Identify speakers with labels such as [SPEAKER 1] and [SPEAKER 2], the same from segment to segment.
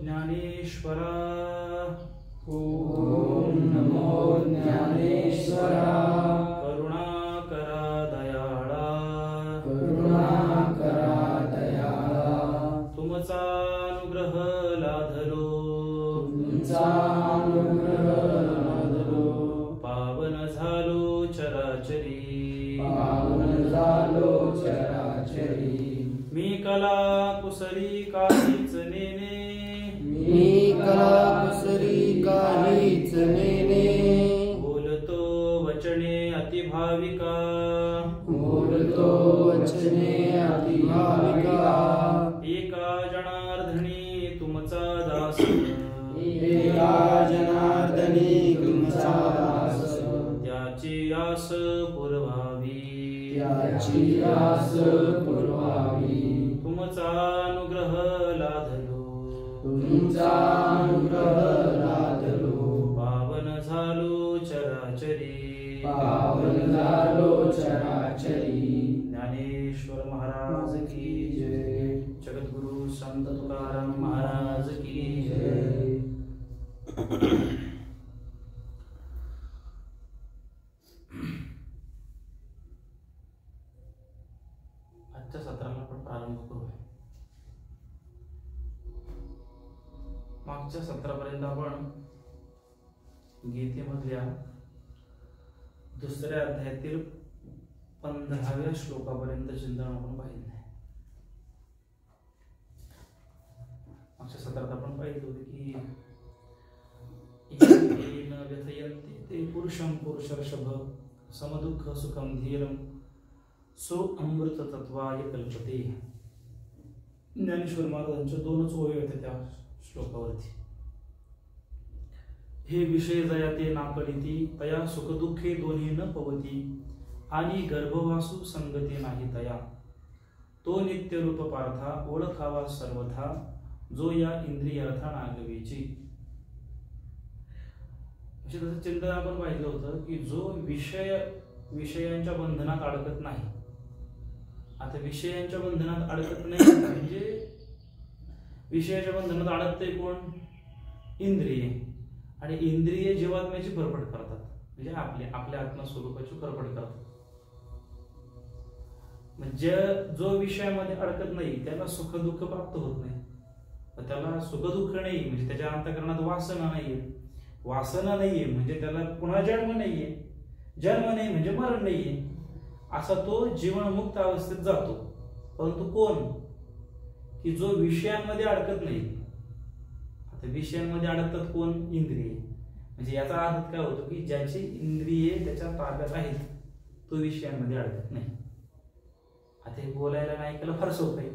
[SPEAKER 1] ज्ञानेश्वरा
[SPEAKER 2] ओम नमो ज्ञानेश्वरा
[SPEAKER 1] करुणाकरा दयाळा
[SPEAKER 2] करुणाकरा दयाळा
[SPEAKER 1] तुमचा अनुग्रह लाधलो
[SPEAKER 2] तुमचा अनुग्रह लाधलो
[SPEAKER 1] पावन झालो चराचरी
[SPEAKER 2] पावन झालो चराचरी
[SPEAKER 1] मी कला कुसरी काहीच नेने
[SPEAKER 2] मी कला कुसरी काहीच नेने
[SPEAKER 1] बोलतो वचने अतिभाविका
[SPEAKER 2] बोलतो वचने अतिभाविका
[SPEAKER 1] एका जनार्दनी तुमचा दास
[SPEAKER 2] एका जनार्दनी तुमचा दास
[SPEAKER 1] त्याची आस पुरवावी
[SPEAKER 2] त्याची आस पुरवावी
[SPEAKER 1] तुमचा अनुग्रह लाधलो
[SPEAKER 2] तुमचा अनुग्रह लाधलो
[SPEAKER 1] पावन झालो चराचरी
[SPEAKER 2] पावन झालो चराचरी
[SPEAKER 1] ज्ञानेश्वर महाराज की जय जगद्गुरु संत तुकाराम महाराज की जय आजच्या सत्राला आपण प्रारंभ करूया. मागच्या सत्रापर्यंत आपण गीतेमधल्या दुसऱ्या अध्यायातील 15व्या श्लोकापर्यंत चिंतन आपण पाहिलं आहे. मागच्या सत्रात आपण पाहिलं होतं की येन व्यथयन्ते ते पुरुषं पुरुषर्षभ समदुःख सुखं धीरं सो अमृत तत्वाय कल्पते. ज्ञानेश्वर महाराजांच्या दोनच ओळी होत्या त्या श्लोकावरती. हे विषय जया ते नाकलिती तया सुखदुःखे दोन्ही न पवती आणि गर्भवासू संगती नाही तया तो नित्य रूप पार्था ओळखावा सर्वथा जो या इंद्रियार्था नागवीची. असे तसं चिंतन आपण पाहिलं होतं की जो विषयांच्या बंधनात अडकत नाही. आता विषयांच्या बंधनात अडकत नाही म्हणजे विषयाच्या बंधनात अडकते कोण? इंद्रिय. आणि इंद्रिय जीवात्म्याची फरफट करतात म्हणजे आपल्या आत्मस्वरूपाची फरफट करतात. म्हणजे जो विषयामध्ये अडकत नाही त्याला सुख दुःख प्राप्त होत नाही. त्याला सुख दुःख नाही म्हणजे त्याच्या अंतःकरणात वासना नाहीये. वासना नाहीये म्हणजे त्याला पुन्हा जन्म नाहीये. जन्म नाही म्हणजे मरण नाहीये. असा तो जीवनमुक्त अवस्थेत जातो. परंतु कोण? की जो विषयांमध्ये अडकत नाही. आता विषयांमध्ये अडकतात कोण? इंद्रिय. म्हणजे याचा अर्थ काय होतो की ज्याची इंद्रिये त्याच्या ताब्यात आहेत तो विषयांमध्ये अडकत नाही. आता हे बोलायला नाही ऐकायला फार सोपं आहे.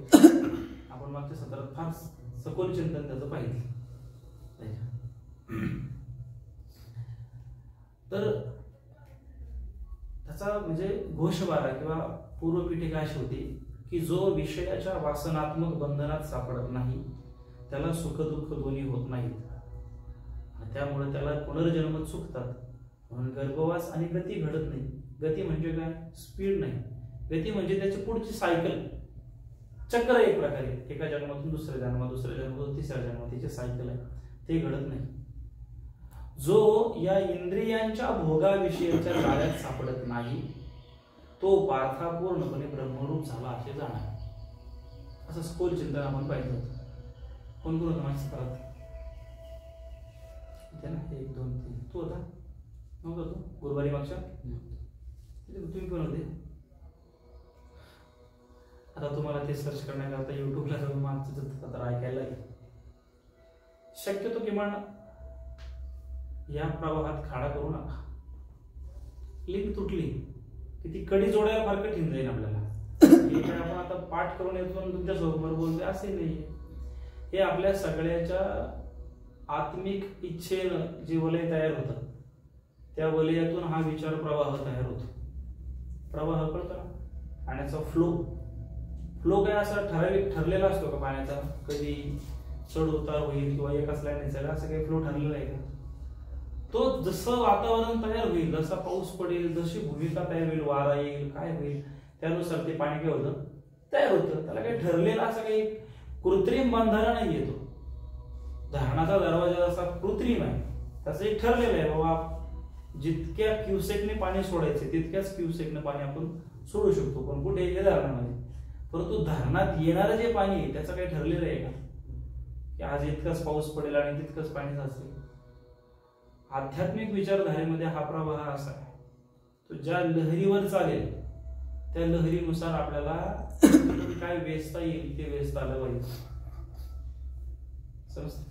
[SPEAKER 1] आपण मागच्या सत्रात फार सखोल चिंतन त्याचं पाहिजे. तर त्याचा म्हणजे घोषवारा किंवा पूर्वपीठिका अशी होती की जो विषयाच्या वासनात्मक बंधनात सापडत नाही त्याला सुख दुःख दोन्ही होत नाहीत. त्यामुळे त्याला पुनर्जन्म चुकतात. म्हणून गर्भवास आणि गती घडत नाही. गती म्हणजे काय? स्पीड नाही. गती म्हणजे त्याची पुढची सायकल, चक्र एक प्रकारे. एका जन्मातून दुसऱ्या जन्मात, दुसऱ्या जन्मातून तिसऱ्या जन्मात त्याची सायकल आहे. ते घडत नाही. जो या इंद्रियांच्या भोगाविषयीच्या जाळ्यात सापडत नाही तो पार्था पूर्णपणे ब्रह्मरूप झाला असे जाणार. असं सखोल चिंतन आपण पाहिजे होतं. कोण कोण होतं माझ्या सत्रात? ना 1 2 3 तू होता नव्हता? तू गुरुवारी मागच्या तुम्ही पण होते. आता तुम्हाला ते सर्च करण्याकरता युट्यूबला जाऊन मागचं सत्र ऐकायला लागेल. शक्यतो किमान या प्रवाहात खाडा करू नका. लिंक तुटली की ती कडी जोडायला फार कठीण जाईल आपल्याला. हे काय आपण आता पाठ करून येतो आणि तुमच्या सोबत बोलतोय असे नाहीये. हे आपल्या सगळ्याच्या आत्मिक इच्छेनं जे वलय तयार होतं त्या वलयातून हा विचार प्रवाह तयार होतो. प्रवाह कळतो ना? पाण्याचा फ्लो काय असा ठराविक ठरलेला असतो का पाण्याचा? कधी चढ उतार होईल किंवा एकाच लाईन चालेल असं काही फ्लो ठरलेला आहे का? तो जसं वातावरण तयार होईल, जसा पाऊस पडेल, जशी भूमिका तयार होईल, वारा येईल, काय होईल त्यानुसार ते पाणी काय होतं? तयार होतं. त्याला काही ठरलेलं असं काही कृत्रिम बंधारा नाही येतो. धरणाचा दरवाजा जसा कृत्रिम आहे, त्याचं एक ठरलेलं आहे बाबा जितक्या क्युसेकने पाणी सोडायचे तितक्याच क्युसेकने पाणी आपण सोडू शकतो, पण कुठे हे धरणामध्ये. परंतु धरणात येणारं जे पाणी आहे त्याचं काही ठरलेलं आहे का की आज इतकाच पाऊस पडेल आणि तितकंच पाणी साचेल? आध्यात्मिक विचारधारेमध्ये हा प्रवाह असा आहे, तो ज्या लहरीवर चालेल त्या लहरीनुसार आपल्याला काय वेचता येईल ते वेचता आलं पाहिजे. समजतं?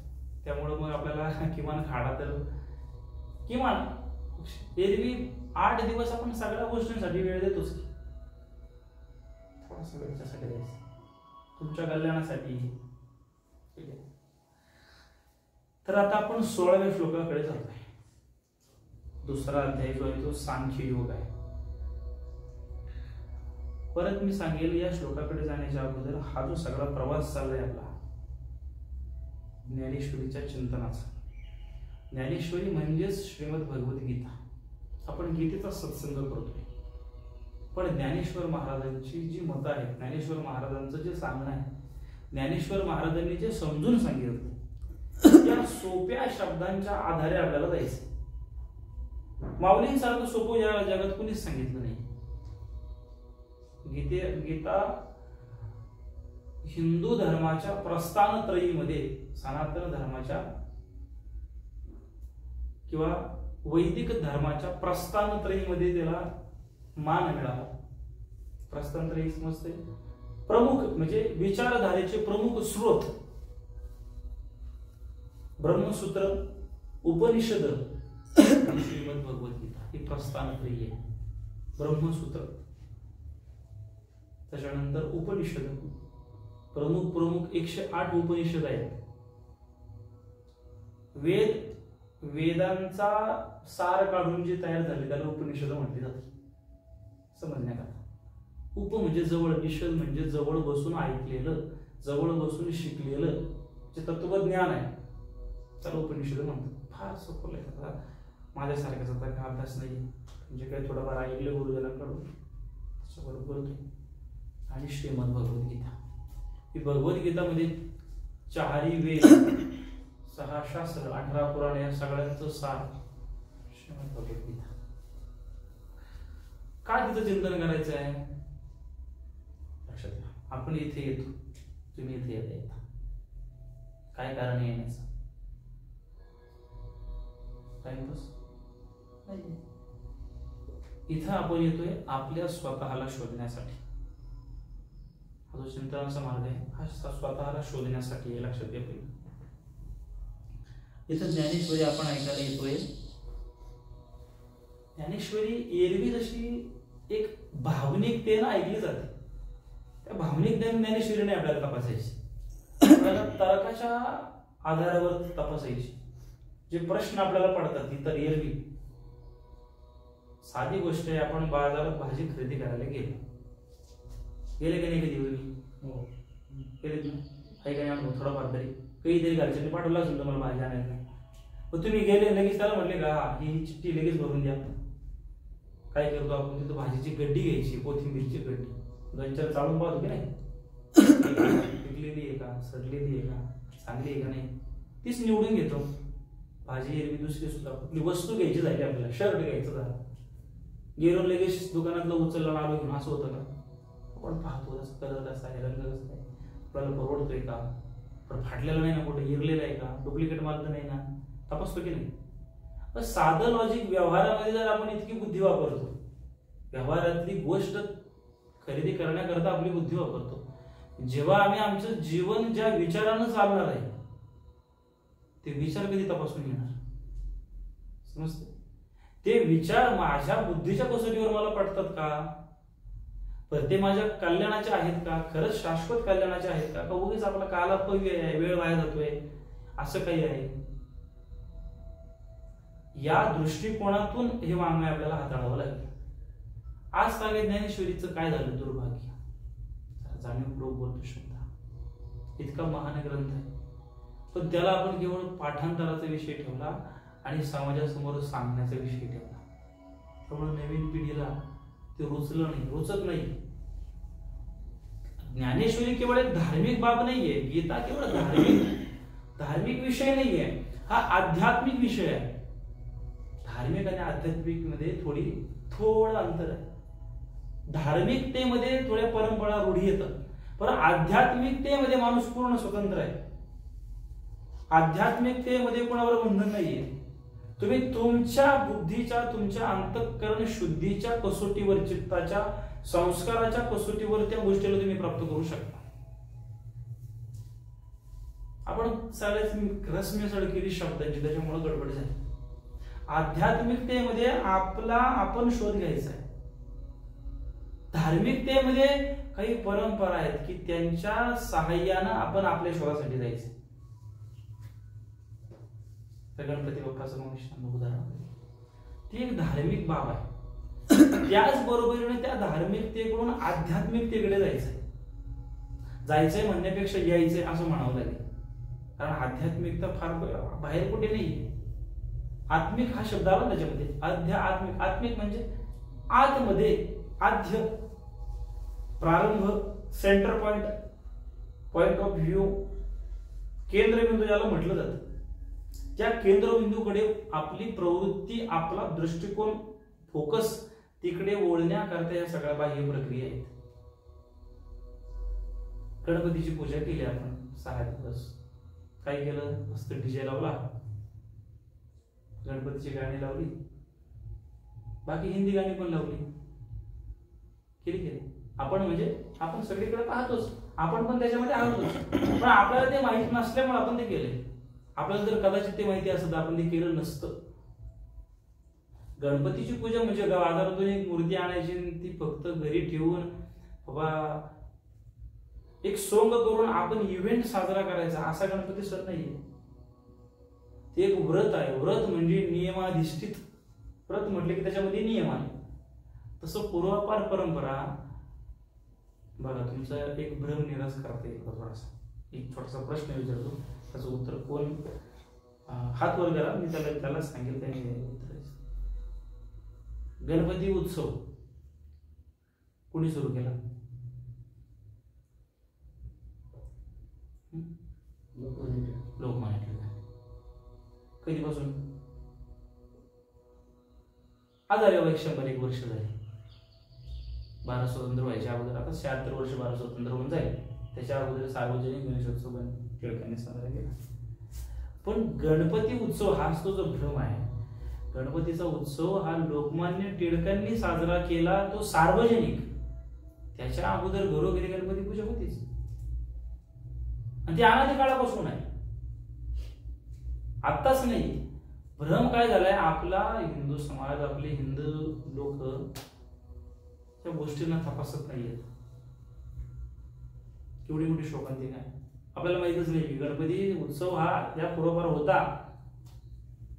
[SPEAKER 1] त्यामुळं मग आपल्याला किमान खाडा तर किमान एरवी 8 दिवस आपण सगळ्या गोष्टींसाठी वेळ देतोच की, थोडासा वेळच्यासाठी द्यायचा, तुमच्या कल्याणासाठी. ठीक आहे. तर आता आपण 16व्या श्लोकाकडे जातोय. दुसरा अध्याय जो आहे तो सांख्य योग आहे. परत मी सांगेल या श्लोकाकडे जाण्याच्या अगोदर हा जो सगळा प्रवास चाललाय आपला ज्ञानेश्वरीच्या चिंतनाचा. ज्ञानेश्वरी म्हणजेच श्रीमद भगवद्गीता. आपण गीतेचा सत्संग करतोय, पण ज्ञानेश्वर महाराजांची जी मतं आहेत, ज्ञानेश्वर महाराजांचं जे सांगणं आहे, ज्ञानेश्वर महाराजांनी जे समजून सांगितलं त्या सोप्या शब्दांच्या आधारे आपल्याला जायचं. माऊलींसारखं सोपं या जगात कुणीच सांगितलं नाही. गीता हिंदू धर्माच्या प्रस्थानत्रयीमध्ये, सनातन धर्माच्या किंवा वैदिक धर्माच्या प्रस्थानत्रयीमध्ये त्याला मान मिळाला. प्रस्थानत्रयी समजते, प्रमुख म्हणजे विचारधारेचे प्रमुख स्रोत ब्रह्मसूत्र, उपनिषद आणि श्रीमद भगवद्गीता ही प्रस्थानत्रयी आहे. ब्रह्मसूत्र, त्याच्यानंतर उपनिषद, प्रमुख 108 उपनिषद आहेत. वेदांचा सार काढून जे तयार झाले त्याला उपनिषद म्हटले जाते. समजण्यात आलं. उप म्हणजे जवळ, निषद म्हणजे जवळ बसून ऐकलेलं, जवळ बसून शिकलेलं जे तत्वज्ञान आहे त्याला उपनिषद म्हणतात. फार सोपं आहे. माझ्यासारख्याचा तर काय अभ्यास नाही, म्हणजे काही थोडंफार ऐकलं गुरुजनांकडून त्याच्याबरोबर बोलतोय. आणि श्रीमद भगवद्गीता ही भगवद्गीतामध्ये 4 वेद, 6 शास्त्र, 18 पुराण या सगळ्यांचं सार श्रीमद भगवद्गीता. काय तिथं चिंतन करायचं आहे लक्षात घ्या. आपण इथे येतो, तुम्ही इथे येता, काय कारण आहे येण्याचं? टाइमपास नाही. इथं आपण येतोय आपल्या स्वतःला शोधण्यासाठी. हा जो चिंतनाचा मार्ग आहे हा स्वतःला शोधण्यासाठी हे लक्षात घ्या. इथं ज्ञानेश्वरी आपण ऐकायला येतोय. ज्ञानेश्वरी एरवी जशी एक भावनिकतेनं ऐकली जाते, त्या भावनिकतेने ज्ञानेश्वरीने आपल्याला तपासायची, आपल्याला तर्काच्या आधारावर तपासायची. जे प्रश्न आपल्याला पडतात ती तर एरवी साधी गोष्ट आहे. आपण बाजारात भाजी खरेदी करायला गेले की नाही? कधी गेले काही काही अनुभव थोडाफार तरी कधीतरी घरच्यांनी पाठवला असेल तुम्हाला भाजी आणायला, मग तुम्ही गेले लगेच त्याला म्हटले का ही चिठ्ठी लगेच भरून द्या. काय करतो आपण तिथं भाजीची गड्डी घ्यायची, कोथिंबीरची गड्डी 2-4 चाळून पाहतो की नाही, पिकलेली आहे का, सडलेली आहे का, चांगली आहे का नाही, तीच निवडून घेतो. भाजी एरवी दुसरी सुद्धा कुठली वस्तू घ्यायची झाली, आपल्याला शर्ट घ्यायचं झालं, गेलो लगेच दुकानातलं उचलला आलो घेऊन, असं होतं का? आपण पाहतो कलर कसा आहे, रंग कसा आहे, आपल्याला परवडतोय का, पण फाटलेला नाही ना, कुठे हिरलेला आहे का, डुप्लिकेट माल तर नाही ना, तपासतो की नाही. पण साधं लॉजिक व्यवहारामध्ये जर आपण इतकी बुद्धी वापरतो, व्यवहारातली गोष्ट खरेदी करण्याकरता आपली बुद्धी वापरतो, जेव्हा आम्ही आमचं जीवन ज्या विचारानं चालणार आहे ते विचार कधी तपासून घेणार? समजते? ते विचार माझ्या बुद्धीच्या कसोटीवर मला पडतात का, पण ते माझ्या कल्याणाचे आहेत का, खरंच शाश्वत कल्याणाचे आहेत का, उगीच आपला कालापव्य आहे, वेळ वाया जातोय, असं काही आहे? या दृष्टिकोनातून हे वाङ्मय आपल्याला हाताळावं लागेल. आज सांगा ज्ञानेश्वरीचं काय झालं दुर्भाग्य. जाणीवपूर्वक बोलतो शब्द, इतका महान ग्रंथ आहे, पण त्याला आपण केवळ पाठांतराचा विषय ठेवला आणि समाजासमोर सांगण्याचा विषय ठेवला. त्यामुळे नवीन पिढीला ते रुचत नाही. ज्ञानेश्वरी केवळ एक धार्मिक बाब नाहीये, गीता केवळ धार्मिक धार्मिक विषय नाहीये, हा आध्यात्मिक विषय आहे. धार्मिक आणि आध्यात्मिक मध्ये थोडं अंतर आहे. धार्मिकतेमध्ये थोड्या परंपरा रूढी येतात, पण आध्यात्मिकतेमध्ये माणूस पूर्ण स्वतंत्र आहे. आध्यात्मिकतेमध्ये कोणावर बंधन नाहीये. तुम्ही तुमच्या बुद्धीच्या, तुमच्या अंतःकरण शुद्धीच्या कसोटीवर, चित्ताच्या संस्काराच्या कसोटीवर त्या गोष्टीला तुम्ही प्राप्त करू शकता. आपण सगळ्याच रसमेसळ केली शब्दांची, त्याच्यामुळे गडबड झाली. आध्यात्मिकतेमध्ये आपण शोध घ्यायचा आहे. धार्मिकतेमध्ये काही परंपरा आहेत की त्यांच्या सहाय्यानं आपण आपल्या शोधासाठी जायचं. गणपती बाप्पाचं मग उदाहरण, ती एक धार्मिक बाब आहे. त्याच बरोबरीने त्या धार्मिकतेकडून आध्यात्मिकतेकडे जायचंय म्हणण्यापेक्षा यायचंय असं म्हणावं लागेल. कारण आध्यात्मिकता फार बाहेर कुठे नाहीये. आत्मिक हा शब्द आला त्याच्यामध्ये. आध्यात्मिक, आत्मिक म्हणजे आतमध्ये, आद्य प्रारंभ, centre point, point of view, केंद्रबिंदू ज्याला म्हटलं जातं. त्या केंद्रबिंदूकडे आपली प्रवृत्ती, आपला दृष्टिकोन, फोकस तिकडे वळण्याकरता या सगळ्या बाह्य प्रक्रिया आहेत. गणपतीची पूजा केली आपण 6 दिवस. काय केलं? मस्त डीजे लावला, गणपतीची गाणी लावली, बाकी हिंदी गाणी पण लावली, केली. आपण म्हणजे आपण सगळीकडे पाहतोच, आपण पण त्याच्यामध्ये आहोतच, पण आपल्याला ते माहित नसल्यामुळे आपण ते केले. आपल्याला जर कदाचित ते माहिती असतं तर आपण ते केलं नसतं. गणपतीची पूजा म्हणजे बाजारातून एक मूर्ती आणायची, ती फक्त घरी ठेवून बाबा एक सोंग करून आपण इव्हेंट साजरा करायचा असा गणपती सण नाहीये. ते एक व्रत आहे. व्रत म्हणजे नियमाधिष्ठित. व्रत म्हटले की त्याच्यामध्ये नियम आहे. तसं पूर्वापार परंपरा बघा. तुमचा एक भ्रम निराश करता येईल. थोडासा एक छोटासा प्रश्न विचारतो, त्याचं उत्तर कोण हात वर करा, मी त्याला सांगेल त्याने उत्तर. गणपती उत्सव कोणी सुरू केला? लोकमान्य टिळक. कधीपासून? आज आले 101 वर्ष झाली. 12 स्वतंत्र व्हायच्या अगोदर. आता 76 वर्ष 12 स्वतंत्र होऊन जाईल. त्याच्या अगोदर सार्वजनिक गणेशोत्सव टिळकांनी साजरा केला. पण गणपती उत्सव हा असतो जो भ्रम आहे. गणपतीचा उत्सव हा लोकमान्य टिळकांनी साजरा केला, तो सार्वजनिक. त्याच्या अगोदर घरोघरी गणपती पूजा होतीच, आणि ती अनादी काळापासून आहे, आत्ताच नाही. भ्रम काय झालाय, आपला हिंदू समाज, आपले हिंदू लोक त्या गोष्टींना तपासत नाहीयेत. केवढी मोठी शोकांतिका आहे. आपल्याला माहितच नाही की गणपती उत्सव हा या पूर्वापार होता.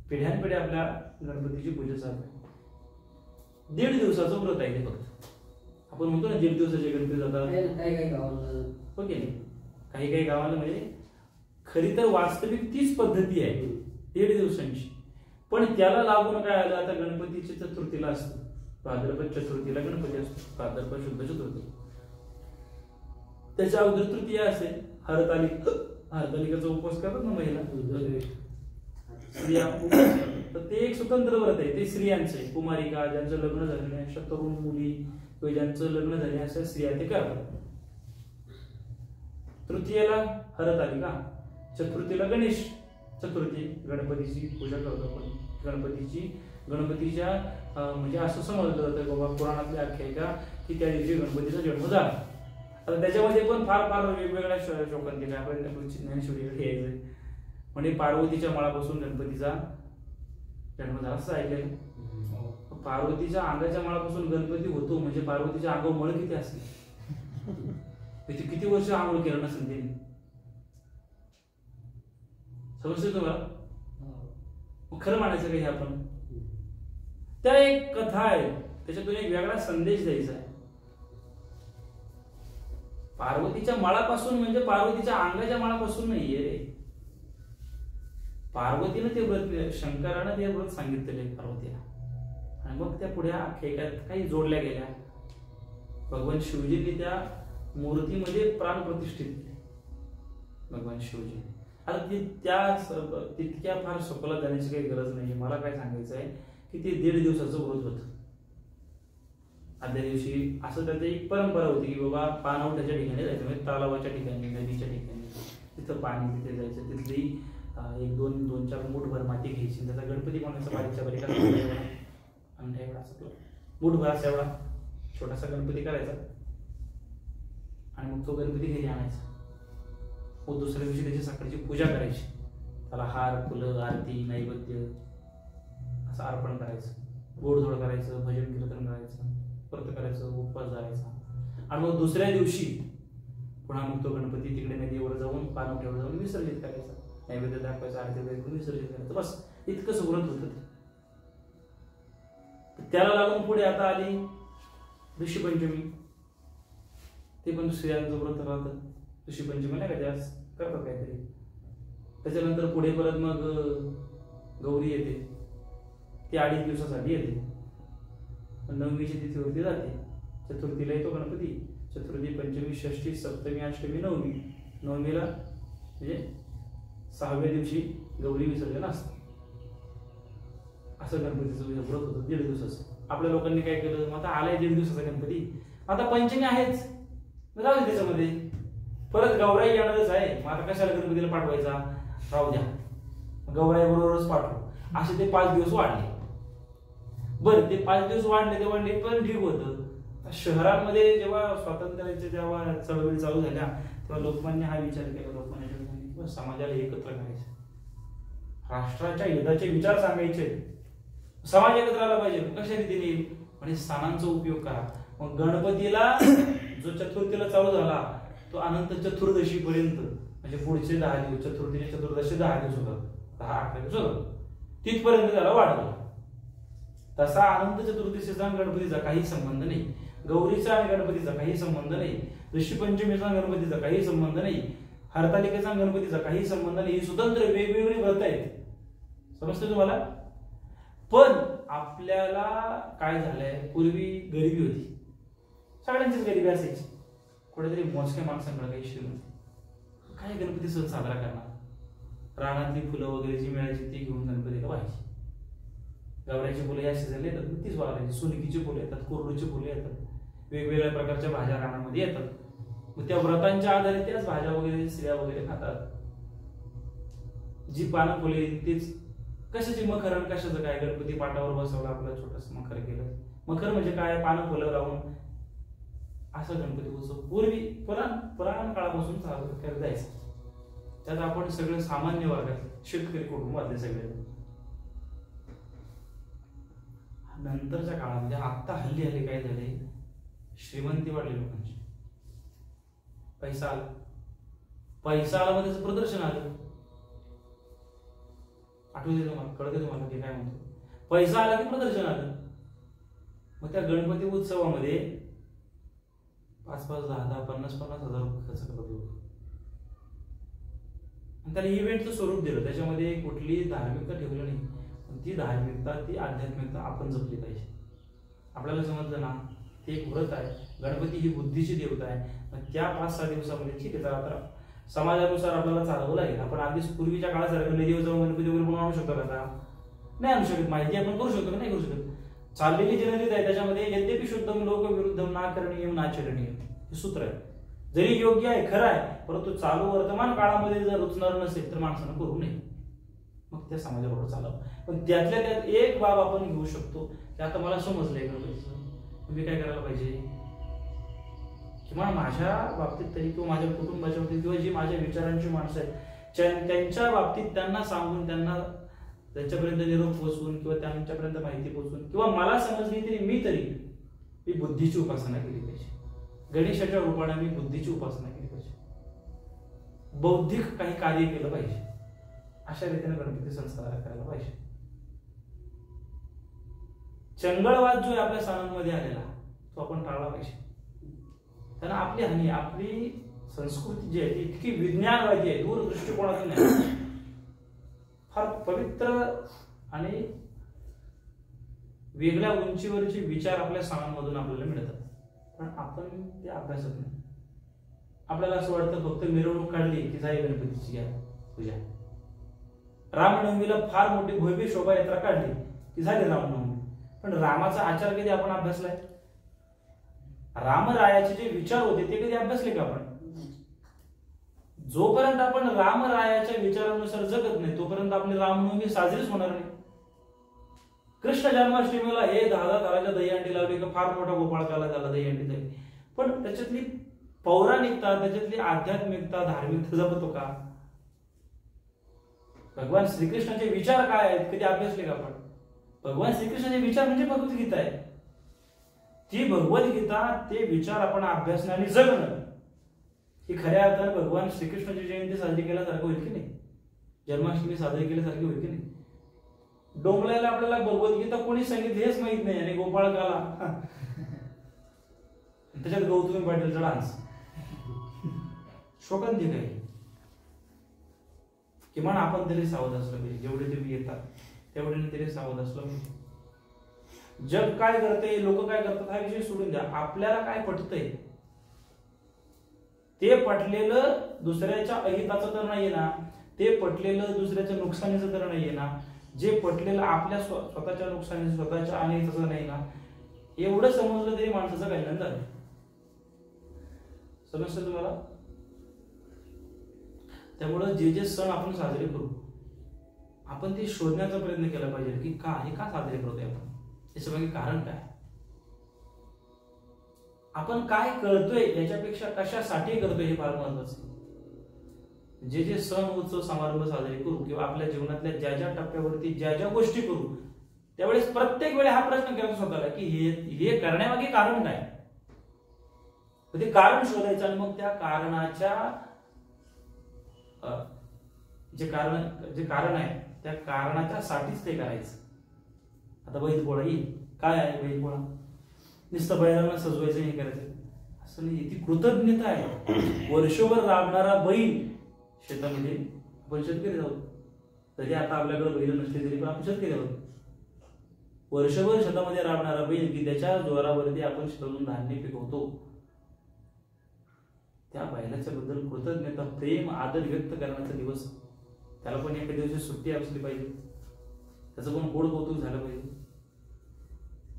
[SPEAKER 1] पिढ्यानपिढ्या आपल्या गणपतीची पूजा चालू आहे. 1.5 दिवसाचं व्रत आहे ते फक्त. आपण म्हणतो ना 1.5 दिवसाचे गणपती जातात. हो की नाही? काही गावाला म्हणजे खरी तर वास्तविक तीच पद्धती आहे 1.5 दिवसांची. पण त्याला लागून काय आलं, आता गणपतीची चतुर्थीला असतो, भाद्रपद चतुर्थीला गणपती असतो, भाद्रपद शुद्ध चतुर्थी. त्याच्या अगोदर तृतीया असेल, हरतालिकेचा उपवास करतात ना महिला, स्त्रिया. तर ते एक स्वतंत्र व्रत आहे, ते स्त्रियांचं आहे. कुमारिका, ज्यांचं लग्न झालं नाही, अशा तरुण मुली किंवा ज्यांचं लग्न झाले अशा स्त्रिया ते करतात. तृतीयेला हरतालिका, चतुर्थीला गणेश चतुर्थी, गणपतीची पूजा करतो आपण. गणपतीच्या म्हणजे असं समजलं जातं बाबा, पुराणातली आख्यायिका की त्या दिवशी गणपतीचा जन्म झाला. आता त्याच्यामध्ये पण फार वेगवेगळ्या शोकांतिका. आपण ज्ञानेश्वरीकडे यायचं म्हणजे पार्वतीच्या मळापासून गणपतीचा जन्म झाला असं ऐकलेलं. पार्वतीच्या अंगाच्या मळापासून गणपती होतो म्हणजे पार्वतीच्या अंगावर मळ किती असते, किती वर्ष आंघोळ केलं नसेल त्यांनी. समजते तुम्हाला? खरं मानायचं काही आपण. त्या एक कथा आहे, त्याच्यातून एक वेगळा संदेश द्यायचा आहे. पार्वतीच्या मळापासून म्हणजे पार्वतीच्या अंगाच्या मळापासून नाहीये रे. पार्वतीनं ते व्रत, शंकरानं ते व्रत सांगितलेले पार्वतीला, आणि मग त्या पुढे आख्यायिकात काही जोडल्या गेल्या. भगवान शिवजींनी त्या मूर्तीमध्ये प्राण प्रतिष्ठित केले. भगवान शिवजी आता तितक्या फार सखोलात जाण्याची काही गरज नाही. मला काय सांगायचं आहे की ते 1.5 दिवसाचं व्रत होतं. आदल्या दिवशी असं त्याची एक परंपरा होती की बाबा पाणवठ्याच्या ठिकाणी जायचं, म्हणजे तलावाच्या ठिकाणी, नदीच्या ठिकाणी, तिथं पाणी, तिथे जायचं, तिथली 1-2-4 मूठभर माती घ्यायची, त्याचा गणपती बनवायचा, बारीकच्या बारीक अंगठा एवढा असं मूठभर असा एवढा छोटासा गणपती करायचा आणि मग तो गणपती घरी आणायचा. मग दुसऱ्या दिवशी त्याची सकाळची पूजा करायची, त्याला हार, फुलं, आरती, नैवेद्य असं अर्पण करायचं, गोडधोड करायचं, भजन कीर्तन करायचं, व्रत करायचं, उपवास धरायचा. आणि मग दुसऱ्या दिवशी पुन्हा मग तो गणपती तिकडे नदीवर जाऊन पाणवठ्यावर जाऊन विसर्जित करायचा, नैवेद्य दाखवायचा, आरती वगैरे विसर्जित करायचं. बस इतकंच व्रत होतं ते. त्याला लागून पुढे आता आली ऋषी पंचमी. ते पण स्त्रियांचं व्रत राहतं. ऋषी पंचमी नाही का, जास्त करतात काहीतरी. त्याच्यानंतर पुढे परत मग गौरी येते, ती 2.5 दिवसासाठी येते. नवमीची तिथीवरती जाते. चतुर्थीला येतो गणपती, चतुर्थी, पंचमी, षष्ठी, सप्तमी, अष्टमी, नवमी. नवमीला म्हणजे 6व्या दिवशी गौरी विसर्जन असतं. असं गणपतीचं व्रत होतं 1.5 दिवसाचं. आपल्या लोकांनी काय केलं, आता आलाय 1.5 दिवसाचा गणपती, आता पंचमी आहेच, राहू दे त्याच्यामध्ये, परत गौराई येणारच आहे, मग आता कशाला गणपतीला पाठवायचा, राहू द्या, गौराई बरोबरच पाठवू. असे ते 5 दिवस वाढले. बरं, ते 5 दिवस वाढले पण ठीक होतं. शहरांमध्ये जेव्हा स्वातंत्र्याच्या जेव्हा चळवळी चालू झाल्या तेव्हा लोकमान्य हा विचार केला, लोकमान्य समाजाला एकत्र करायचं, राष्ट्राच्या हिताचे विचार सांगायचे, समाज एकत्र आला पाहिजे. कशा रीतीने, म्हणजे स्थानांचा उपयोग करा. मग गणपतीला जो चतुर्थीला चालू झाला तो अनंत चतुर्दशी पर्यंत, म्हणजे पुढचे 10 दिवस, चतुर्थीचे चतुर्दशी 10 दिवस होतात, 10-11 दिवस होतात, तिथपर्यंत त्याला वाढवला. तसा अनंत चतुर्दशीचा गणपतीचा काही संबंध नाही, गौरीचा आणि गणपतीचा काही संबंध नाही, ऋषी पंचमीचा गणपतीचा काही संबंध नाही, हरतालिकेचा गणपतीचा काही संबंध नाही. ही स्वतंत्र वेगवेगळी व्रत आहेत. समजतं तुम्हाला? पण आपल्याला काय झालंय, पूर्वी गरिबी होती, सगळ्यांचीच गरिबी असायची, कुठेतरी मोजक्या माणसांकडे काही श्रीमंती, काय गणपती सण साजरा करणार, रानातली फुलं वगैरे जी मिळायची ती घेऊन गणपतीला व्हायची. गवऱ्याची फुलं या सीझनला येतात, तीच वाढायची. सुनकीची फुलं येतात, कोरडूची फुलं येतात, वेगवेगळ्या प्रकारच्या भाज्या रानामध्ये येतात. मग त्या व्रतांच्या आधारे त्याच भाज्या वगैरे स्त्रिया वगैरे खातात. जी पानं फुले तीच, कशाची मखर, कशाचं काय, गणपती पाटावर बसवला, आपलं छोटस मखर केलं. मखर म्हणजे काय, पानं फुलं लावून असं गणपती उत्सव पूर्वी पुराण काळापासून करत जायचं. त्यात आपण सगळे सामान्य वर्गात, शेतकरी कुटुंबातले सगळे. नंतरच्या काळामध्ये आता हल्ली काय झाले, श्रीमंती वाढली लोकांची, पैसा आला मग त्याचं प्रदर्शन आलं. आठवते तुम्हाला, कळते तुम्हाला की काय म्हणतो, पैसा आला की प्रदर्शन आलं. मग त्या गणपती उत्सवामध्ये 5-5, 10-10, 50-50 हजार रुपये खर्च करत लोक. आणि त्याला इव्हेंटचं स्वरूप दिलं, त्याच्यामध्ये कुठली धार्मिकता ठेवली नाही. ती धार्मिकता, ती आध्यात्मिकता आपण जपली पाहिजे. आपल्याला समजलं ना, ते एक व्रत आहे, गणपती ही बुद्धीची देवता आहे. त्या 5-6 दिवसामध्ये ठीक आहे, तर समाजानुसार आपल्याला चालवं लागेल. आपण आधीच पूर्वीच्या काळासारखं नदीवर जाऊन गणपती वगैरे बनवू आणू शकतो का? नाही आणू शकत. माहिती आपण करू शकतो, नाही करू शकत. चाललेली जी नदी आहे त्याच्यामध्ये यद्यपि शुद्धम लोक विरुद्धम ना करणीयम नाचरणीय हे सूत्र आहे. जरी योग्य आहे, खरं आहे, परंतु चालू वर्तमान काळामध्ये जर रुचणार नसेल तर माणसानं करू नये. मग त्या समाजाबरोबर चालावं. पण त्यातल्या त्यात एक बाब आपण घेऊ शकतो की आता मला समजलंय गणपतीचं, मी काय करायला पाहिजे, किंवा माझ्या बाबतीत तरी, किंवा माझ्या कुटुंबाच्या बाबतीत, किंवा जी माझ्या विचारांची माणसं आहेत त्यांच्या बाबतीत त्यांना सांगून, त्यांना त्यांच्यापर्यंत निरोप पोहोचवून, किंवा त्यांच्यापर्यंत माहिती पोहोचवून, किंवा मला समजली तरी मी बुद्धीची उपासना केली पाहिजे. गणेशाच्या रूपाने मी बुद्धीची उपासना केली पाहिजे, बौद्धिक काही कार्य केलं पाहिजे. अशा रीतीने गणपती सण साजरा करायला पाहिजे. चंगळवाद जो आहे आपल्या सणांमध्ये आलेला तो आपण टाळला पाहिजे. कारण आपली हानी, आपली संस्कृती जी आहे ती इतकी विज्ञानवादी आहे, दूर दृष्टिकोनातून आहे, फार पवित्र आणि वेगळ्या उंचीवरचे विचार आपल्या सणांमधून आपल्याला मिळतात, पण आपण ते अभ्यासत नाही. आपल्याला असं वाटतं फक्त मिरवणूक काढली की जाई गणपतीची घ्या, पूजा. रामनवमीला फार मोठी भव्य शोभायात्रा काढली की झाली रामनवमी. पण रामाचा आचार कधी आपण अभ्यासलाय? रामरायाचे जे विचार होते ते कधी अभ्यासले का आपण? जोपर्यंत आपण रामरायाच्या विचारानुसार जगत नाही तोपर्यंत आपली रामनवमी साजरीच होणार नाही. कृष्ण जन्माष्टमीला हे 10 ताराच्या दहीहंडी लावली का फार मोठा गोपाळकाला झाला दहीहंडी झाली. पण त्याच्यातली पौराणिकता, त्याच्यातली आध्यात्मिकता, धार्मिकता जपतो का? भगवान श्रीकृष्णाचे विचार काय आहेत कधी अभ्यासले का आपण? भगवान श्रीकृष्णाचे विचार म्हणजे भगवद्गीता आहे. ती भगवद्गीता, ते विचार आपण अभ्यासणं आणि जगणं ही खऱ्या अर्थाने भगवान श्रीकृष्णाची जयंती साजरी केल्यासारखं होईल की नाही? जन्माष्टमी साजरी केल्यासारखी होईल की नाही? डोंगराला आपल्याला भगवद्गीता कोणी सांगितली हेच माहित नाही आणि गोपाळकाला त्याच्यात गौतमी पाटीलचा डान्स शोकांतिक आहे. किमान आपण तरी सावध असलं पाहिजे. जेवढे तुम्ही येतात तेवढे तरी सावध असलं पाहिजे. जग काय करते, लोक काय करतात हा विषय सोडून द्या. आपल्याला काय पटतंय ते पटलेलं दुसऱ्याच्या अहिताचं तर नाहीये ना, ते पटलेलं दुसऱ्याच्या नुकसानीचं तर नाहीये ना, जे पटलेलं आपल्या स्वतःच्या नुकसानीचं स्वतःच्या अनिताचं नाही ना, एवढं समजलं तरी माणसाचं कल्याण झालं. समजतं तुम्हाला? त्यामुळं जे जे सण आपण साजरे करू आपण ते शोधण्याचा प्रयत्न केला पाहिजे की हे का साजरे करतोय आपण, याच्या मागे कारण काय, आपण काय करतोय याच्यापेक्षा कशासाठी करतोय हे फार महत्वाचं. जे जे सण उत्सव समारंभ साजरे करू किंवा आपल्या जीवनातल्या ज्या ज्या टप्प्यावरती ज्या ज्या गोष्टी करू त्यावेळेस प्रत्येक वेळी हा प्रश्न करायचा स्वतःला की हे करण्यामागे कारण काय. ते कारण शोधायचं आणि मग त्या कारणाच्या जे कारण आहे त्या कारणाच्या साठीच ते करायचं. आता बैलपोळा येईल, काय आहे बैलपोळा? नुसतं बैलांना सजवायचं हे करायचं असं नाही. ती कृतज्ञता आहे. वर्षभर राबणारा बैल शेतामध्ये, आपण शेतकरी आहोत तरी आता आपल्याकडे बैल नसले तरी पण आपण शेतकरी आहोत. वर्षभर शेतामध्ये राबणारा बैल की त्याच्या जोरावरती आपण शेतातून धान्य पिकवतो, त्या बैलाच्या बद्दल कृतज्ञता, प्रेम, आदर व्यक्त करण्याचा दिवस. त्याला पण एका दिवशी सुट्टी असली पाहिजे, त्याचं पण गोड कौतुक झालं पाहिजे.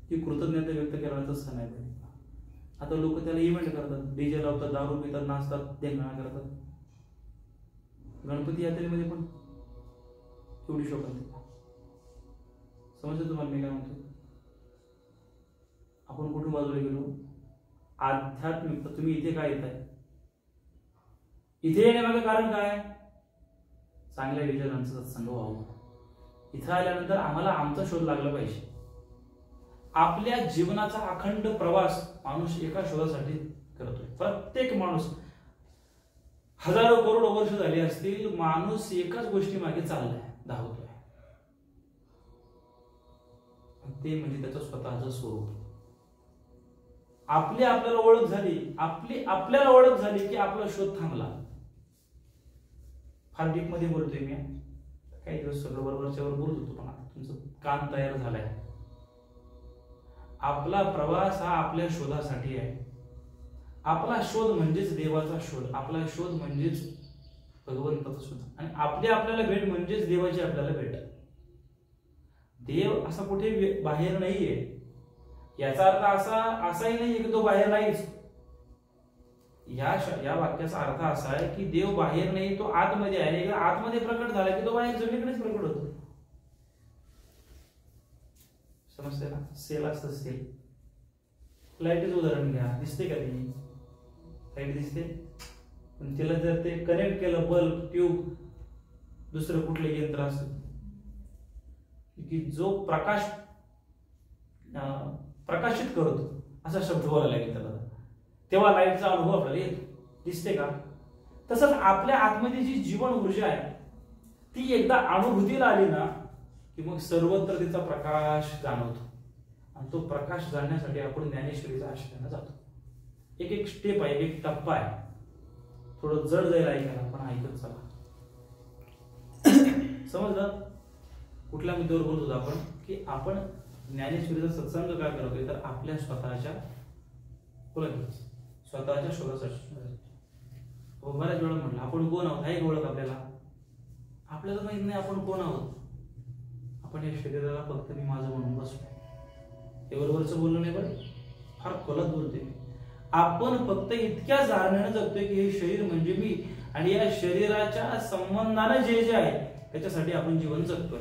[SPEAKER 1] ही कृतज्ञता व्यक्त करण्याचा सण आहे. आता लोक त्याला इव्हेंट करतात, डीजे लावतात, दारू पितात, नाचतात, धिंगाणा करतात. गणपती यात्रेमध्ये पण एवढी शोकांतिका. समजतं तुम्हाला मी काय म्हणतो? आपण कुठून बाजूला गेलो? आध्यात्मिकता. तुम्ही इथे काय येताय? इथे येण्यामागे कारण काय? चांगल्या विचारांचा सत्संग व्हावा. इथं आल्यानंतर आम्हाला आमचा शोध लागला पाहिजे. आपल्या जीवनाचा अखंड प्रवास माणूस एका शोधासाठी करतोय. प्रत्येक माणूस, हजारो करोडो वर्ष झाली असतील, माणूस एकाच गोष्टी मागे चाललाय, धावतोय. ते म्हणजे त्याचं स्वतःचं स्वरूप. आपल्याला ओळख झाली, आपल्याला ओळख झाली की आपला शोध थांबला. फार डीप मध्ये बोलतोय मी, काही दिवस सगळं बरोबरच्यावर बोलत होतो पण आता तुमचं कान तयार झालाय. आपला प्रवास हा आपल्या शोधासाठी आहे. आपला शोध म्हणजेच देवाचा शोध, आपला शोध म्हणजेच भगवंताचा शोध, आणि आपल्याला भेट म्हणजेच देवाची आपल्याला भेट. देव असा कुठे बाहेर नाहीये. याचा अर्थ असाही नाहीये की तो बाहेर नाहीच. या वाक्याचा अर्थ असा आहे की देव बाहेर नाही, तो आतमध्ये आहे. एकदा आतमध्ये प्रकट झाला की तो बाहेर जमिनीकडेच प्रकट होतो. समजते ना? सेल असतं सेल. लाईटच उदाहरण घ्या, दिसते का ती लाईट? दिसते. पण तिला जर ते कनेक्ट केलं, बल्ब, ट्यूब, दुसरं कुठले यंत्र असतं की जो प्रकाशित करतो, असा शब्द बोलायला लागेल त्याला, तेव्हा लाईटचा अनुभव आपल्याला येतो. दिसते का? तसंच आपल्या आतमध्ये जी जीवन ऊर्जा आहे ती एकदा अनुभूतीला आली ना की मग सर्वत्र तिचा प्रकाश जाणवतो. आणि तो प्रकाश जाणण्यासाठी आपण ज्ञानेश्वरीचा आश्रयाला जातो. एक स्टेप आहे, एक टप्पा आहे. थोडं जड जाईल ऐकायला, पण ऐकत चला. समजलं कुठल्या मुद्द्यावर बोलत होतो आपण? की आपण ज्ञानेश्वरीचा सत्संग का करतोय? तर आपल्या स्वतःच्या शोधासाठी. बऱ्याच वेळा म्हटलं आपण कोण आहोत, आहे ओळख आपल्याला? आपल्याला माहित नाही आपण कोण आहोत. आपण या शरीराला फक्त मी माझं म्हणून बसलो. हे बरोबरचं बोलणं नाही बरं, फार खोलात बोलतोय मी. आपण फक्त इतक्या जाणण्यानं जगतोय की हे शरीर म्हणजे मी, आणि या शरीराच्या संबंधानं जे जे आहे त्याच्यासाठी आपण जीवन जगतोय.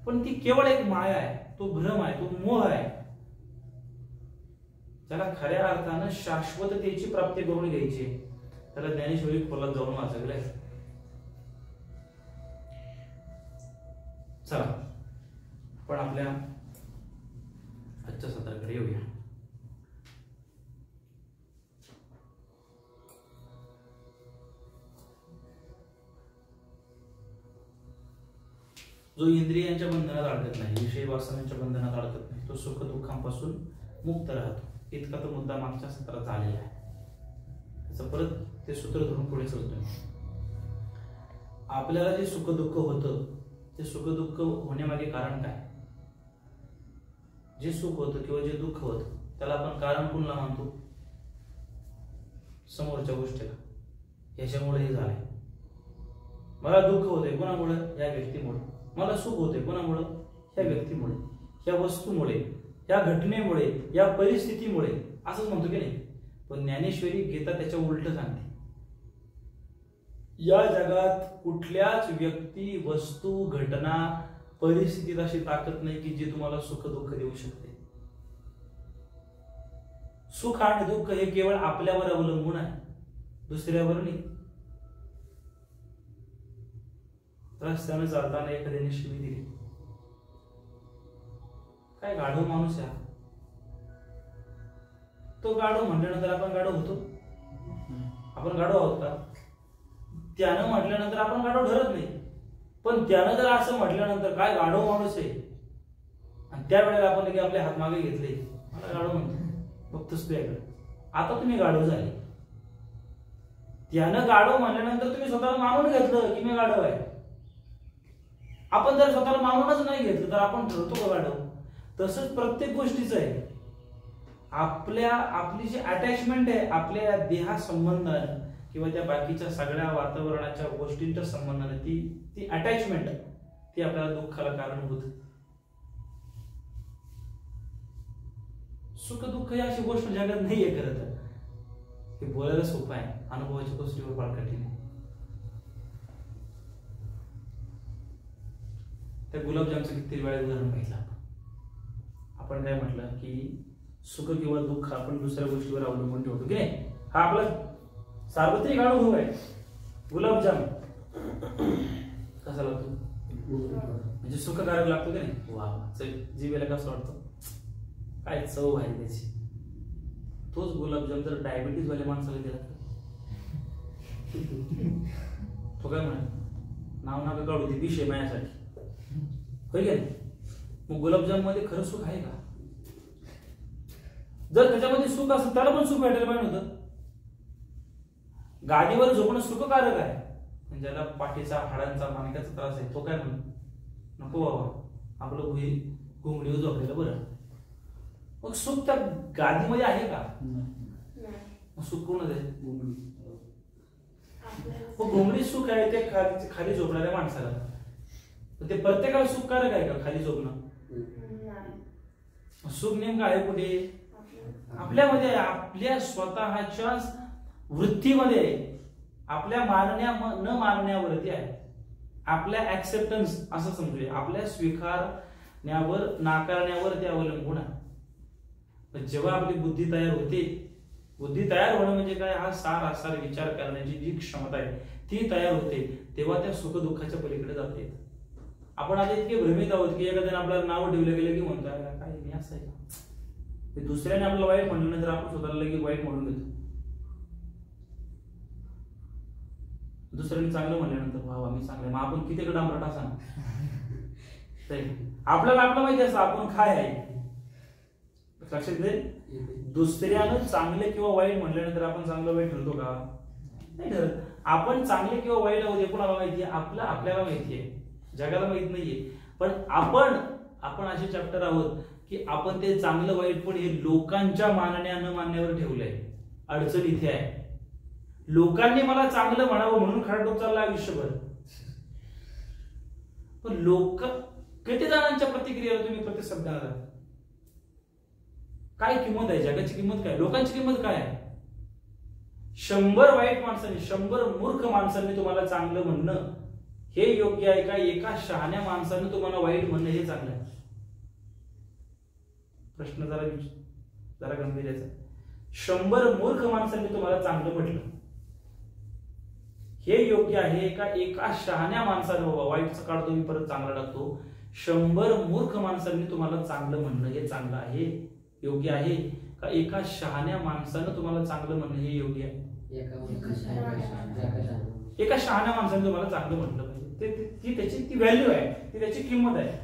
[SPEAKER 1] पण ती केवळ एक माया आहे, तो भ्रम आहे, तो मोह आहे. त्याला खऱ्या अर्थानं शाश्वततेची प्राप्ती करून घ्यायची, त्याला ज्ञानेश्वरी खोलात जाऊन वाचगलंय. चला पण आपल्या आजच्या सत्राकडे येऊया. जो इंद्रियांच्या बंधनात अडकत नाही, विषय वासनांच्या बंधनात अडकत नाही, तो सुख दुःखांपासून मुक्त राहतो. इतका तो मुद्दा मागच्या सत्रात आलेला आहे. त्याचं परत ते सूत्र धरून पुढे चालतोय. आपल्याला जे सुख दुःख होतं ते सुख दुःख होण्यामागे कारण काय? जे सुख होतं किंवा जे दुःख होतं त्याला आपण कारण कुणाला मानतो? समोरच्या गोष्टीला. याच्यामुळे हे झालंय. मला दुःख होते कोणामुळे? या व्यक्तीमुळे. मला सुख होते कोणामुळे? या व्यक्तीमुळे, या वस्तूमुळे, या घटनेमुळे, या परिस्थितीमुळे, असंच म्हणतो की नाही. पण ज्ञानेश्वरी गीता त्याच्या उलट सांगते. या जगात कुठल्याच व्यक्ती, वस्तू, घटना, परिस्थितीत अशी ताकद नाही की जी तुम्हाला सुख दुःख देऊ शकते. सुख आणि दुःख हे केवळ आपल्यावर अवलंबून आहे, दुसऱ्यावर नाही. रस्त्याने चालताना एखाद्याने शिवी दिली, काय गाढव माणूस आहे तो. गाढव म्हटल्यानंतर आपण गाढव होतो? आपण गाढव आहोत का? त्यानं म्हटल्यानंतर आपण गाढव ठरत नाही. पण त्यानं जर असं म्हटल्यानंतर काय गाढव माणूस आहे, आणि त्यावेळेला आपण की आपले हात मागे घेतले, मला गाढव म्हणतो, बघतोस तू याकडे, आता तुम्ही गाढव झाले. त्यानं गाढव म्हणल्यानंतर तुम्ही स्वतःला मानून घेतलं की मी गाढव आहे. आपण जर स्वतःला मानूनच नाही घेतलं तर आपण ठरतो का गाढव? तसंच प्रत्येक गोष्टीचं आहे. आपली जी अटॅचमेंट आहे आपल्या देहा संबंधाने किंवा त्या बाकीच्या सगळ्या वातावरणाच्या गोष्टींच्या संबंधाने, ती अटॅचमेंट ती आपल्याला दुःखाला कारणीभूत. सुख दुःख ही अशी गोष्ट जगात नाहीये. खरं तर हे बोलायला सोपं आहे, अनुभवाच्या गोष्टीवर फार कठीण आहे. त्या गुलाबजामचं किती वेळा उदाहरण पाहिलं आपण काय म्हटलं की सुख किंवा दुःख आपण दुसऱ्या गोष्टीवर अवलंबून ठेवतो की नाही. हा आपला सार्वत्रिक अनुभव आहे. गुलाबजाम कसा लागतो? म्हणजे सुखकारक लागतो की नाही. वा, जीवेला कसं वाटतं, काय चव आहे त्याची. तोच गुलाबजाम जर डायबिटीज वाल्या माणसाला दिला तो काय म्हणाल, नाव नाव काढू दे, विषय माझ्यासाठी होय का नाही. मग गुलाबजाम मध्ये खरं सुख आहे का? जर त्याच्यामध्ये सुख असतं त्याला पण सुख भेटायला पाहिजे होतं. गादीवर झोपणं सुखकारक आहे, पण ज्याला पाठीचा, हाडांचा, मानक्याचा त्रास आहे तो काय म्हणतो, नको बाबा आपलं घुंगडीवर झोपलेलं बरं. मग सुख त्या गादीमध्ये आहे का? मग सुख कोण आहे? मग घुंगडी सुख आहे ते खाली झोपणाऱ्या माणसाला. ते प्रत्येकाला सुखकारक आहे का खाली झोपणं? सुख नेमकं आहे कुठे? आपल्यामध्ये, आपल्या स्वतःच्या वृत्तीमध्ये, आपल्या मानण्या न मानण्यावरती आहे. आपल्या ऍक्सेप्टन्स असं समजूया, आपल्या स्वीकारण्यावर नाकारण्यावर ते अवलंबून आहे. जेव्हा आपली बुद्धी तयार होते, बुद्धी तयार होणं म्हणजे काय, हा सारासार विचार करण्याची जी क्षमता आहे ती तयार होते, तेव्हा त्या सुख दुःखाच्या पलीकडे जाते. आपण आता इतके भ्रमित आहोत की एखाद्याने आपल्याला नाव ठेवलं गेलं की म्हणतोय काय मी असं आहे का. दुसऱ्याने आपल्याला वाईट म्हटल्यानंतर आपण स्वतःला लगेच वाईट म्हणून घेतो. दुसऱ्याने चांगलं म्हणल्यानंतर वा मी चांगलं, मग आपण किती डांबरट असा ना. आपल्याला आपलं माहिती असं आपण काय आहे. लक्षात दे, दुसऱ्यानं चांगले किंवा वाईट म्हटल्यानंतर आपण चांगलं वाईट ठरतो का? नाही ठरत. आपण चांगले किंवा वाईट आहोत हे कोणाला माहितीये? आपल्याला माहितीये, जगाला माहित नाहीये. पण आपण असे चॅप्टर आहोत की आपण ते चांगलं वाईट पण हे लोकांच्या मानण्या न मानण्यावर ठेवलंय. अडचण इथे आहे, लोकांनी मला चांगलं म्हणावं म्हणून खरडून चालला आयुष्यभर. पण लोक किती जणांच्या प्रतिक्रियेला तुम्ही प्रतिसाद देणार आहात? काय किंमत आहे? जगाची किंमत काय? लोकांची किंमत काय आहे? 100 वाईट माणसांनी, 100 मूर्ख माणसांनी तुम्हाला चांगलं म्हणणं हे योग्य आहे का? एका शहाण्या माणसाने तुम्हाला वाईट म्हणणं हे चांगलं आहे? प्रश्न जरा गंभीर आहे. 100 मूर्ख माणसांनी तुम्हाला चांगलं म्हटलं हे योग्य आहे का? एका शहाण्या माणसाने, बाबा वाईटचा काळ तुम्ही परत चांगला टाकतो, 100 मूर्ख माणसांनी तुम्हाला चांगलं म्हणणं हे चांगलं आहे, योग्य आहे का? एका शहाण्या माणसानं तुम्हाला चांगलं म्हणणं हे योग्य आहे? एका शहाण्या माणसाने तुम्हाला चांगलं म्हटलं पाहिजे, ती त्याची व्हॅल्यू आहे, ती त्याची किंमत आहे.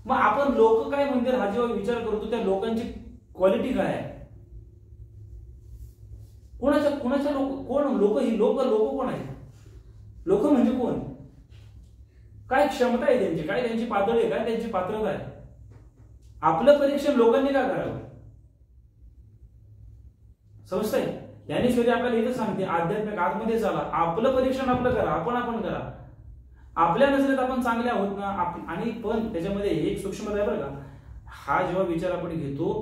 [SPEAKER 1] मग आपण लोक काय म्हणतील हा जेव्हा विचार करतो, त्या लोकांची क्वालिटी काय आहे? कोणाच्या लोक कोण? लोक कोण आहे? लोक म्हणजे कोण? काय क्षमता आहे त्यांची? काय त्यांची पातळी आहे? काय त्यांची पात्रता आहे? आपलं परीक्षण लोकांनी का करावं? समजतंय? ज्ञानेश्वरी आपल्याला इथं सांगते, आध्यात्मिक आतमध्ये चाला, आपलं परीक्षण आपलं करा, आपण करा. आपल्या नजरेत आपण चांगले आहोत ना? आणि पण त्याच्यामध्ये एक सूक्ष्मता आहे बरं का, हा जेव्हा विचार आपण घेतो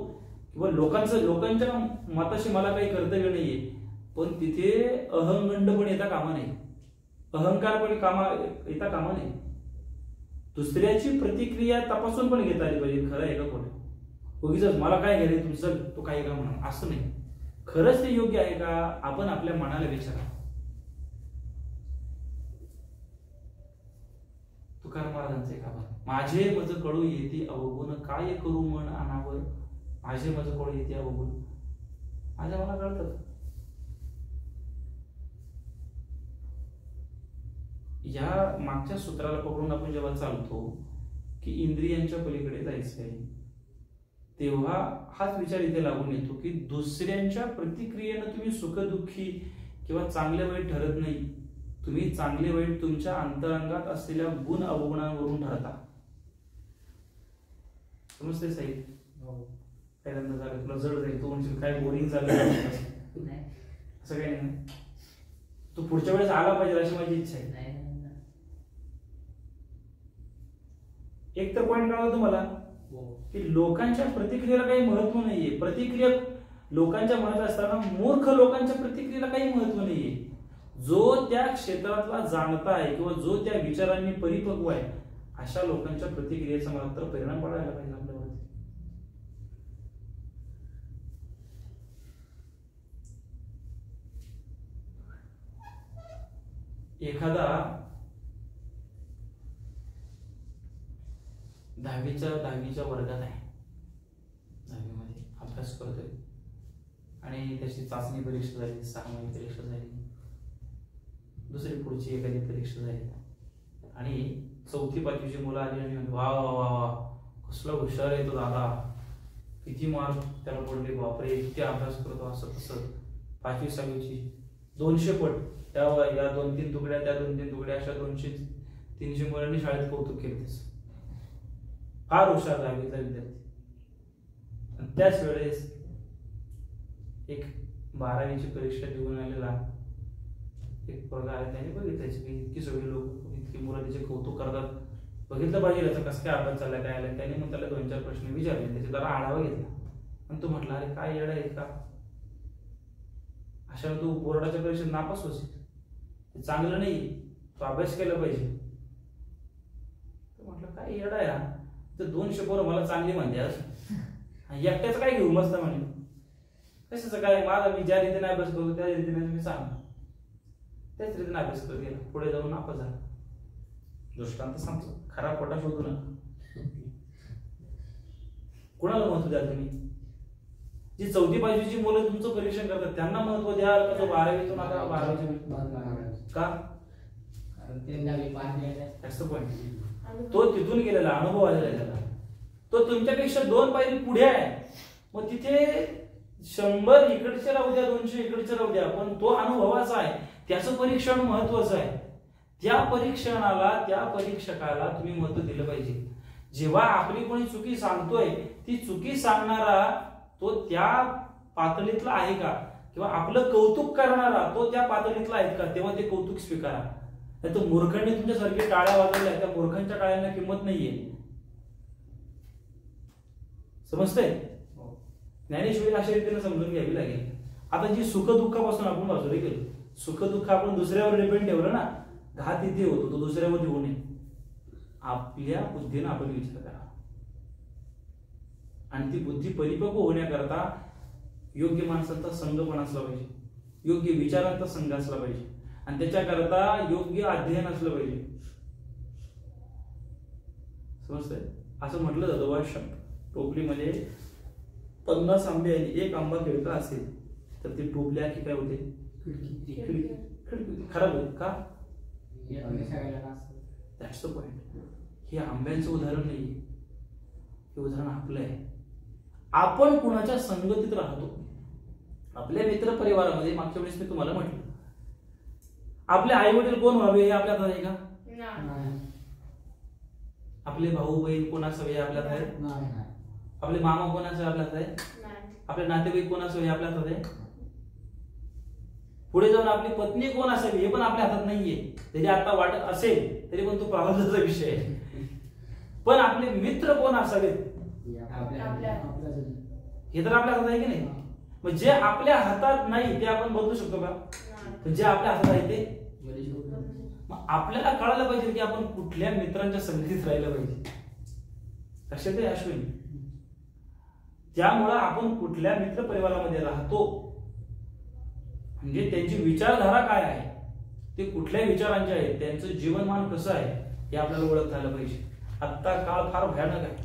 [SPEAKER 1] किंवा लोकांच्या मताशी मला काही कर्तव्य नाहीये, पण तिथे अहंगंड पण येता कामा नाही, अहंकार पण येता कामा नाही. दुसऱ्याची प्रतिक्रिया तपासून पण घेता आली पाहिजे, खरं आहे का खोटं? उगीच मला काय घ्यायला तुमचं, तो काय का म्हणा, असं नाही. खरंच ते योग्य आहे का? आपण आपल्या मनाला विचारा. तुकाराम महाराजांचे का, माझे मज कळू येते अवगुण, काय करू मन अनावर, माझे मज कळू येते अवगुण. माझ्या मला कळतं. या मागच्या सूत्राला पकडून आपण जेव्हा चालतो की इंद्रियांच्या पलीकडे जायचं आहे, तेव्हा हाच विचार इथे लागून येतो की दुसऱ्यांच्या प्रतिक्रियेनं तुम्ही सुखदुःखी किंवा चांगले वाईट ठरत नाही. तुम्ही चांगले वाईट तुमच्या अंतरंगात असलेल्या गुण अवगुणांवरून ठरता. समजते साहेब? पहिल्यांदा झालं तुला जड जाईल, तू म्हणजे काय बोरिंग झालं असं काही नाही. तू पुढच्या वेळेस आला पाहिजे अशी माझी इच्छा आहे. एक तर पॉइंट कळला तुम्हाला की लोकांच्या प्रतिक्रियेला काही महत्व नाहीये. प्रतिक्रिया लोकांच्या मनात असताना मूर्ख लोकांच्या प्रतिक्रियेला काही महत्व नाहीये. जो त्या क्षेत्रातला जाणता आहे किंवा जो त्या विचारांनी परिपक्व आहे अशा लोकांच्या प्रतिक्रियेचा मात्र परिणाम पडायला पाहिजे आपल्यावरती. एखादा 10वीच्या वर्गात आहे, 10वीमध्ये अभ्यास करतोय आणि त्याची चाचणी परीक्षा झाली, 6 महिने परीक्षा झाली, दुसरी पुढची एखादी परीक्षा झाली आणि 4थी 5वीची मुलं आली आणि वा वा वा वा कसला हुशार आहे तो दादा, किती मार्क त्याला पडले, बापरे किती अभ्यास करतो, असं तसं. 5वी 6वीची 200 पट, या 2-3 तुकड्या, त्या 2-3 तुकड्या, अशा 200-300 मुलांनी शाळेत कौतुक केलं. फार हुशार 10वीचा विद्यार्थी. त्याच वेळेस एक 12वीची परीक्षा देऊन आलेला एक पोरगा आहे, त्याने बघितलं की इतकी सगळी लोक, इतकी मुलं त्याचे कौतुक करतात, बघितलं पाहिजे याचा कसं काय अभ्यास चालला, काय आला. त्याने मग त्याला 2-4 प्रश्न विचारले, त्याचे जरा आढावा घेतला आणि तो म्हटला, अरे काय येडा आहे का, अशा तू बोर्डाच्या परीक्षेत नापास होशील, चांगलं नाही, तो अभ्यास केला पाहिजे. म्हटलं काय येडा आहे, तर 200 पोरं मला चांगली म्हणते, एकट्याच काय घेऊ मस्त म्हणे, कशाचं काय, माझा मी ज्या रीतीने अभ्यास करतो त्या रीतीने मी सांग, त्याच रीतीने अभ्यास करत गेला, पुढे जाऊन नापास झाला. दृष्टांत सांगतो, खरा खोटा शोधू नका. कुणाला महत्व द्या तुम्ही? जी 4थी 5वीची मुलं तुमचं परीक्षण करतात त्यांना महत्व द्या का तो 12वीतून आता 12वीच्या का? तो तिथून गेलेला अनुभव आलेला आहे त्याला, तो तुमच्यापेक्षा 2 पायरी पुढे आहे. मग तिथे 100 इकडचे राहू द्या, 200 इकडचे राहू द्या, पण तो अनुभवाचा आहे, त्याचं परीक्षण महत्वाचं आहे. त्या परीक्षणाला, त्या परीक्षकाला तुम्ही महत्व दिलं पाहिजे. जेव्हा आपली कोणी चुकी सांगतोय, ती चुकी सांगणारा तो त्या पातळीतला आहे का, किंवा आपलं कौतुक करणारा तो त्या पातळीतला आहे का, तेव्हा ते कौतुक स्वीकारा. नाही तर मूर्खांनी तुमच्यासारखी टाळ्या वाजवल्या, त्या मूर्खांच्या टाळ्यांना किंमत नाहीये. समजतंय? ज्ञानेश्वरी अशा रीतीने समजून घ्यावी लागेल. आता जी सुख दुःखापासून आपण बाजूला गेलो, सुख दुःख आपण दुसऱ्यावर डिपेंड ठेवलं ना, घात इथे होतो तो दुसऱ्यावर होऊ नये. आपल्या बुद्धीनं आपण विचार करा आणि ती बुद्धी परिपक्व होण्याकरता योग्य माणसांचा संघ पण असला पाहिजे, योग्य विचारांचा संघ असला पाहिजे आणि त्याच्याकरता योग्य अध्ययन असलं पाहिजे. समजतंय? असं म्हटलं जातं बा, टोपलीमध्ये 50 आंबे आणि एक आंबा खिळका असेल तर ती टोपल्या की काय होते, खराब होते का? That's the point. हे आंब्यांचं उदाहरण नाही, हे उदाहरण आपलं आहे. आपण कुणाच्या संगतीत राहतो. आपल्या मित्र परिवारामध्ये मागच्या वेळेस मी तुम्हाला म्हटलं, आपले आई वडील कोण व्हावे हे आपल्यात आहे का? आपले भाऊ बहीण कोण असावे हे आपल्यात आहे? आपले मामा कोण असावे आपल्यात आहे? आपले नातेवाईक कोण असावे आपल्यात आहे? पुढे जाऊन आपली पत्नी कोण असावी हे पण आपल्या हातात नाहीये. तरी आता वाटत असेल तरी पण तो प्रारब्धाचा विषय आहे. पण आपले मित्र कोण असावेत हे तर आपल्या हातात आहे की नाही? मग जे आपल्या हातात नाही ते आपण बदलू शकतो का? पण जे आपल्या हातात आहे ते मग आपल्याला कळायला पाहिजे की आपण कुठल्या मित्रांच्या संगतीत राहिलं पाहिजे. लक्षात आहे अश्विनी? त्यामुळं आपण कुठल्या मित्र परिवारामध्ये राहतो म्हणजे त्यांची विचारधारा काय आहे, ते कुठल्या विचारांचे आहेत, त्यांचं जीवनमान कसं आहे हे आपल्याला ओळखता आलं पाहिजे. आत्ता काळ फार भयानक आहे.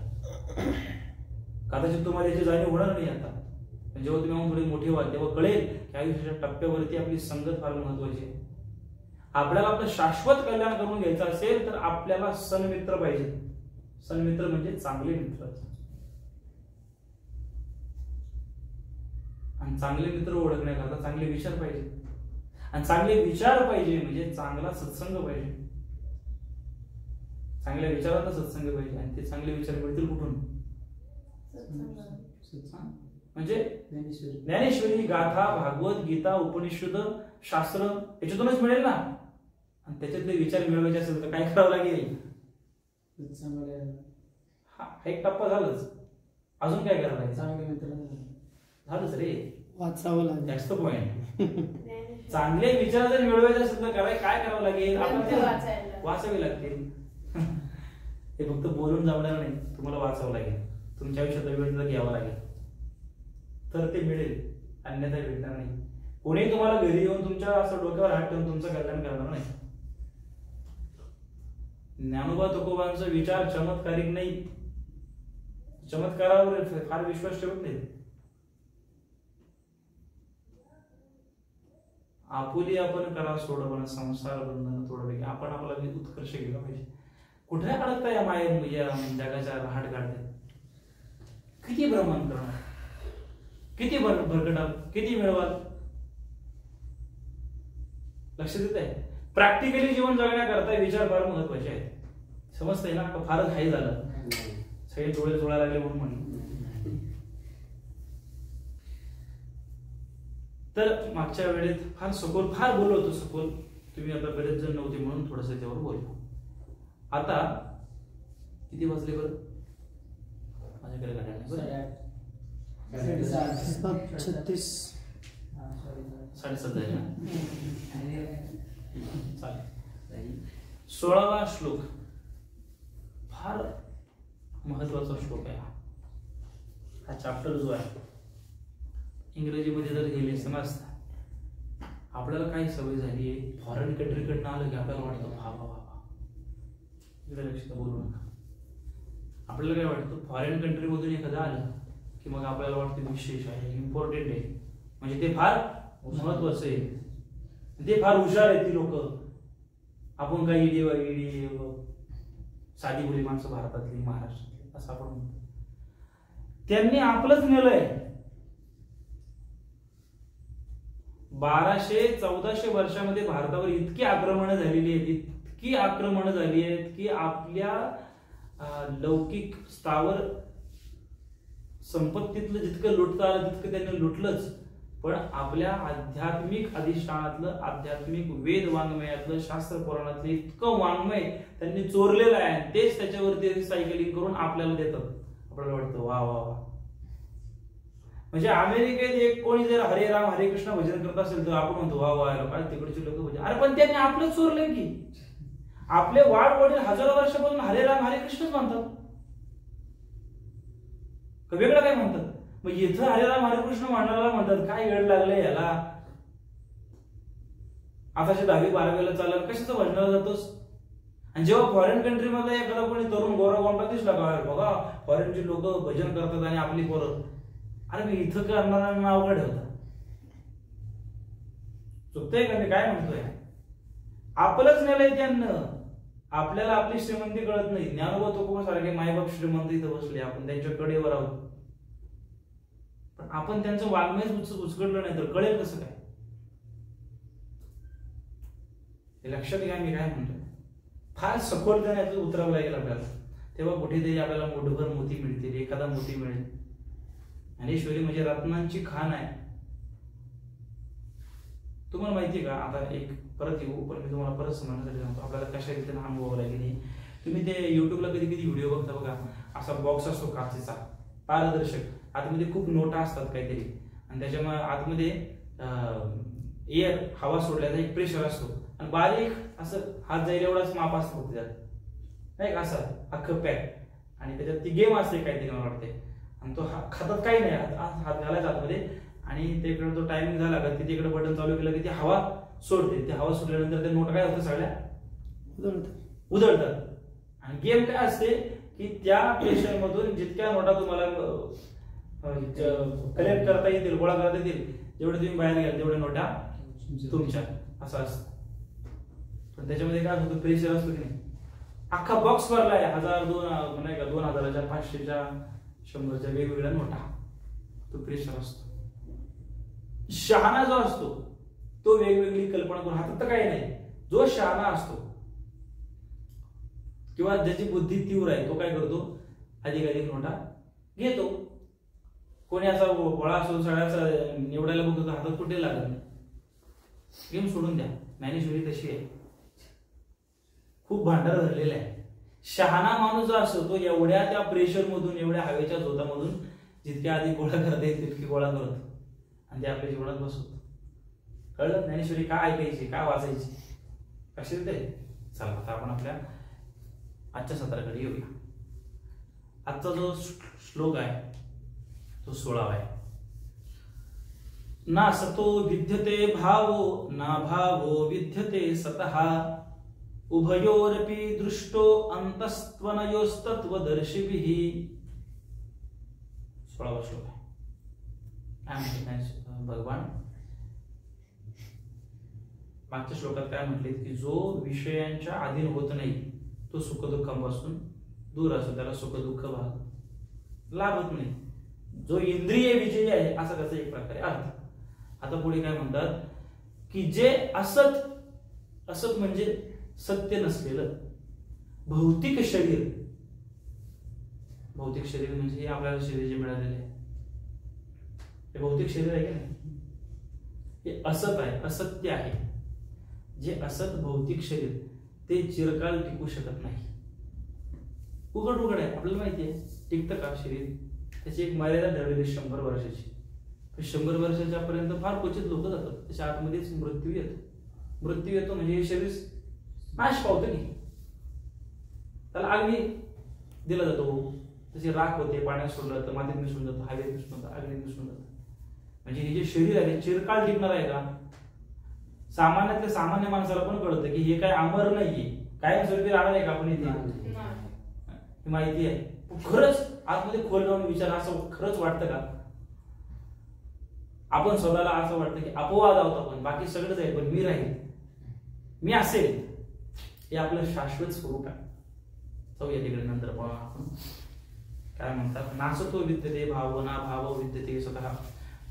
[SPEAKER 1] कदाचित तुम्हाला याची जाणीव होणार नाही आता, पण जेव्हा तुम्ही थोडे मोठे व्हाल तेव्हा कळेल की आयुष्याच्या टप्प्यावरती आपली संगत फार महत्वाची आहे. आपल्याला आपलं शाश्वत कल्याण करून घ्यायचं असेल तर आपल्याला सन्मित्र पाहिजे. सन्मित्र म्हणजे चांगले मित्र. आणि चांगले मित्र ओळखण्याकरता चांगले विचार पाहिजे आणि चांगले विचार पाहिजे म्हणजे चांगला सत्संग पाहिजे. चांगल्या विचाराचा सत्संग पाहिजे आणि ते चांगले विचार मिळतील कुठून? म्हणजे ज्ञानेश्वरी, गाथा, भागवत, गीता, उपनिषद, शास्त्र याच्यातूनच मिळेल ना. आणि त्याच्यातले विचार मिळवायचे असेल तर काय करावं लागेल? हा एक टप्पा झालाच. अजून काय करावं लागेल? चांगले मित्र झालंच रे,
[SPEAKER 2] वाचावं लागेल.
[SPEAKER 1] That's the point. चांगले विचार जर मिळवायचे असेल तर काय करावं लागेल? आपण वाचावे लागतील. हे फक्त बोलून जमणार नाही, तुम्हाला वाचावं लागेल. तुमच्या आयुष्यात वेळ घ्यावा लागेल तर ते मिळेल, अन्यथा भेटणार नाही. कोणी तुम्हाला घरी येऊन तुमच्या असं डोक्यावर हात ठेवून तुमचं कल्याण करणार नाही. ज्ञानोबा तुकोबांचा विचार चमत्कारिक नाही, चमत्कारावर फार विश्वास ठेवत नाही. आपुली आपण करा सोडवणं संसार बंधन तोडवे. आपण आपला उत्कर्ष गेला पाहिजे. कुठे अडकता या माया जगाच्या रहाट गाडते. किती भ्रमण करणार, किती भरकटाल, किती मिळवाल? लक्ष देत आहे? प्रॅक्टिकली जीवन जगण्याकरता विचार फार महत्वाचे आहेत. समजतंय ना? फारच हाय झालं, सगळे डोळे चोळायला लागले म्हणून. तर मागच्या वेळेत फार सखोल फार बोललो होतो. सखोल तुम्ही आता बरेच जण नव्हते म्हणून थोडस त्यावर बोललो. आता किती वाजले बरं? माझ्याकडे गाड्या नाही. 7:36 आहे ना? चालेल. 16वा श्लोक फार महत्वाचा श्लोक आहे. हा चॅप्टर जो आहे इंग्रजीमध्ये जर हे लेसन असतं, आपल्याला काय सवय झाली आहे, फॉरेन कंट्रीकडनं आलं की आपल्याला वाटतं बाबा इकडे लक्ष बोलू नका. आपल्याला काय वाटतं, फॉरेन कंट्रीमधून एखादं आलं की मग आपल्याला वाटतं विशेष आहे, इम्पॉर्टंट आहे, म्हणजे ते फार महत्वाचं आहे, ते फार हुशार आहेत ती लोक. आपण काही इडी साधी बोली माणसं भारतातली, महाराष्ट्रातली असं आपण म्हणतो. त्यांनी आपलंच नेलंय. 1200-1400 वर्षामध्ये भारतावर इतकी आक्रमणं झालेली आहेत, इतकी आक्रमणं झाली आहेत की आपल्या लौकिक स्थावर संपत्तीतलं जितकं लुटता आलं तितकं त्यांनी लुटलंच. पण आपल्या आध्यात्मिक अधिष्ठानातलं, आध्यात्मिक वेद वाङ्मयातलं, शास्त्र पुराणातलं इतकं वाङ्मय त्यांनी चोरलेलं आहे, तेच त्याच्यावरती रिसायकलिंग करून आपल्याला देतात. आपल्याला वाटतं वा वा वा. म्हणजे अमेरिकेत एक कोणी जर हरे राम हरे कृष्ण भजन करत असेल तर आपण म्हणतो वा वा काय तिकडचे लोक भजन. अरे पण त्यांनी आपलं चोरलंय की. आपले वाढ वडील हजारो वर्षापासून हरे राम हरे कृष्णच म्हणतात, वेगळं काय म्हणतात. मग इथं हरे राम हरे कृष्ण म्हणणारा म्हणतात काय वेळ लागले याला, आताच्या 10वी-12वीला चालला कशाचं भजनाला जातोस. आणि जेव्हा फॉरेन कंट्री मध्ये एखादा कोणी तरुण गोरा गोंडा दिसला का बघा फॉरेनची लोक भजन करतात आणि आपली पोरं, अरे मी इथं करणाऱ्यांना अवघड होता. चुकतंय का मी काय म्हणतोय. आपलंच नेलंय त्यांना. आपल्याला आपली श्रीमंती कळत नाही. ज्ञानोबा तुकोबासारखे मायबाप श्रीमंत इथं बसले, आपण त्यांच्या कडेवर आहोत, पण आपण त्यांचं वाङ्मयच उचकडलं नाही तर कळेल कसं काय. हे लक्षात घ्या मी काय म्हणतोय. फार सखोल त्याने उतरावं लागेल आपल्याला, तेव्हा कुठेतरी आपल्याला मोठभर मोती मिळतील, एखादा मोती मिळेल. ज्ञानेश्वरी म्हणजे रत्नांची खाण आहे. तुम्हाला माहितीये का, आता एक परत येऊ पण मी तुम्हाला परत समजण्यासाठी सांगतो आपल्याला कशा रीतीने अनुभव लागेल. तुम्ही ते युट्यूबला कधी कधी व्हिडिओ बघता बघा, असा बॉक्स असतो काचेचा पारदर्शक, आतमध्ये खूप नोटा असतात काहीतरी, आणि त्याच्यामुळे आतमध्ये एअर हवा सोडल्याचा एक प्रेशर असतो, आणि बारीक असं हात जाईल एवढाच माप असतो त्याच्यात, नाही का, असं अख्खं पॅक. आणि त्याच्यात ती गेम असते काहीतरी मला वाटते, आणि तो खातात काही नाही, हात घालायचा आतमध्ये, आणि तिकडे तो टायमिंग झाला का तिकडे बटन चालू केलं की ती हवा सोडते. ती हवा सोडल्यानंतर ते नोट काय होतं सगळ्या उधळतात. आणि गेम काय असते की त्या प्रेशर मधून जितक्या नोटा तुम्हाला कलेक्ट करता येतील, गोळा करता येतील, जेवढे तुम्ही बाहेर घ्याल तेवढ्या नोटा तुमच्या, असं असतं. पण त्याच्यामध्ये काय होतं, प्रेशर असतो की नाही, अख्खा बॉक्स भरलाय 1000, 2 नाही का, 2000च्या, 500च्या, 100च्या वेगवेगळ्या नोटा. तो प्रेशर असतो. शहाणा जो असतो तो वेगवेगळी कल्पना करून, हातात तर काही नाही, जो शहाणा असतो किंवा ज्याची बुद्धी तीव्र आहे तो काय करतो, अधिक नोटा घेतो. कोणी असा गोळा असतो सगळ्याचा निवडायला बघतो, हातात कुठे लागत नाही, गेम सोडून द्या. ज्ञानेश्वरी तशी आहे, खूप भांडार भरलेलं आहे. शहाणा माणूस जो असतो तो एवढ्या त्या प्रेशर मधून, एवढ्या हवेच्या झोतामधून जितक्या आधी गोळा करता येईल तितकी गोळा करतो, आणि ते आपल्या जीवनात बसवतो. कळलं ज्ञानेश्वरी काय ऐकायची, काय वाचायची, कशी ते. चला आता आपण आपल्या आजच्या सत्राकडे येऊया. आजचा जो श्लोक आहे तो 16वा आहे. ना सतो विद्यते भावो ना भावो विद्यते सतः उभयोरपि दृष्टो अंतस्त्वनयोस्तत्वदर्शिभिः. 16वा श्लोक आहे. भगवान मागच्या श्लोकात काय म्हटले की जो विषयांच्या अधीन होत नाही तो सुखदुःखांपासून दूर असतो, त्याला सुखदुःख भाग लाभत नाही. जो इंद्रिय विजयी आहे असा त्याचा एक प्रकारे अर्थ. आता पुढे काय म्हणतात की जे असत, असत म्हणजे सत्य नसलेलं भौतिक शरीर, भौतिक शरीर म्हणजे हे आपल्याला शरीर जे मिळालेले आहे हे भौतिक शरीर आहे की नाही, हे असत आहे, असत्य आहे. जे असत भौतिक शरीर ते चिरकाल टिकू शकत नाही. उघड उघड आहे, आपल्याला माहिती आहे टिकतं का शरीर, त्याची एक मर्यादा ठरलेली 100 वर्षाची. 100 वर्षाच्या पर्यंत फार क्वचित लोक जातात, त्याच्या आतमध्येच मृत्यू येतो. मृत्यू येतो म्हणजे हे शरीर नाश पावतं की, त्याला अग्नी दिला जातो, त्याची राख होते, पाण्यात सोडलं जातं, मातीत मिसळून जातं, हवेत मिसळून जातं, अग्नीत मिसळून जातं. म्हणजे हे जे शरीर आहे चिरकाल टिकणार आहे का. सामान्यातल्या सामान्य माणसाला पण कळतं की हे काय अमर नाहीये, कायमस्वरूपी राहणार आहे का आपण इथे, माहिती आहे. खरंच आतमध्ये खोल जाऊन विचार, असं खरंच वाटतं का. आपण स्वतःला असं वाटतं की अपवाद आहोत आपण, बाकी सगळंच आहे पण मी राहील, मी असेल, हे आपलं शाश्वत स्वरूप आहे. जाऊया तिकडे नंतर पाहू आपण काय म्हणतात. नासतो विद्यते भाव ना भाव विद्यते स्वतः.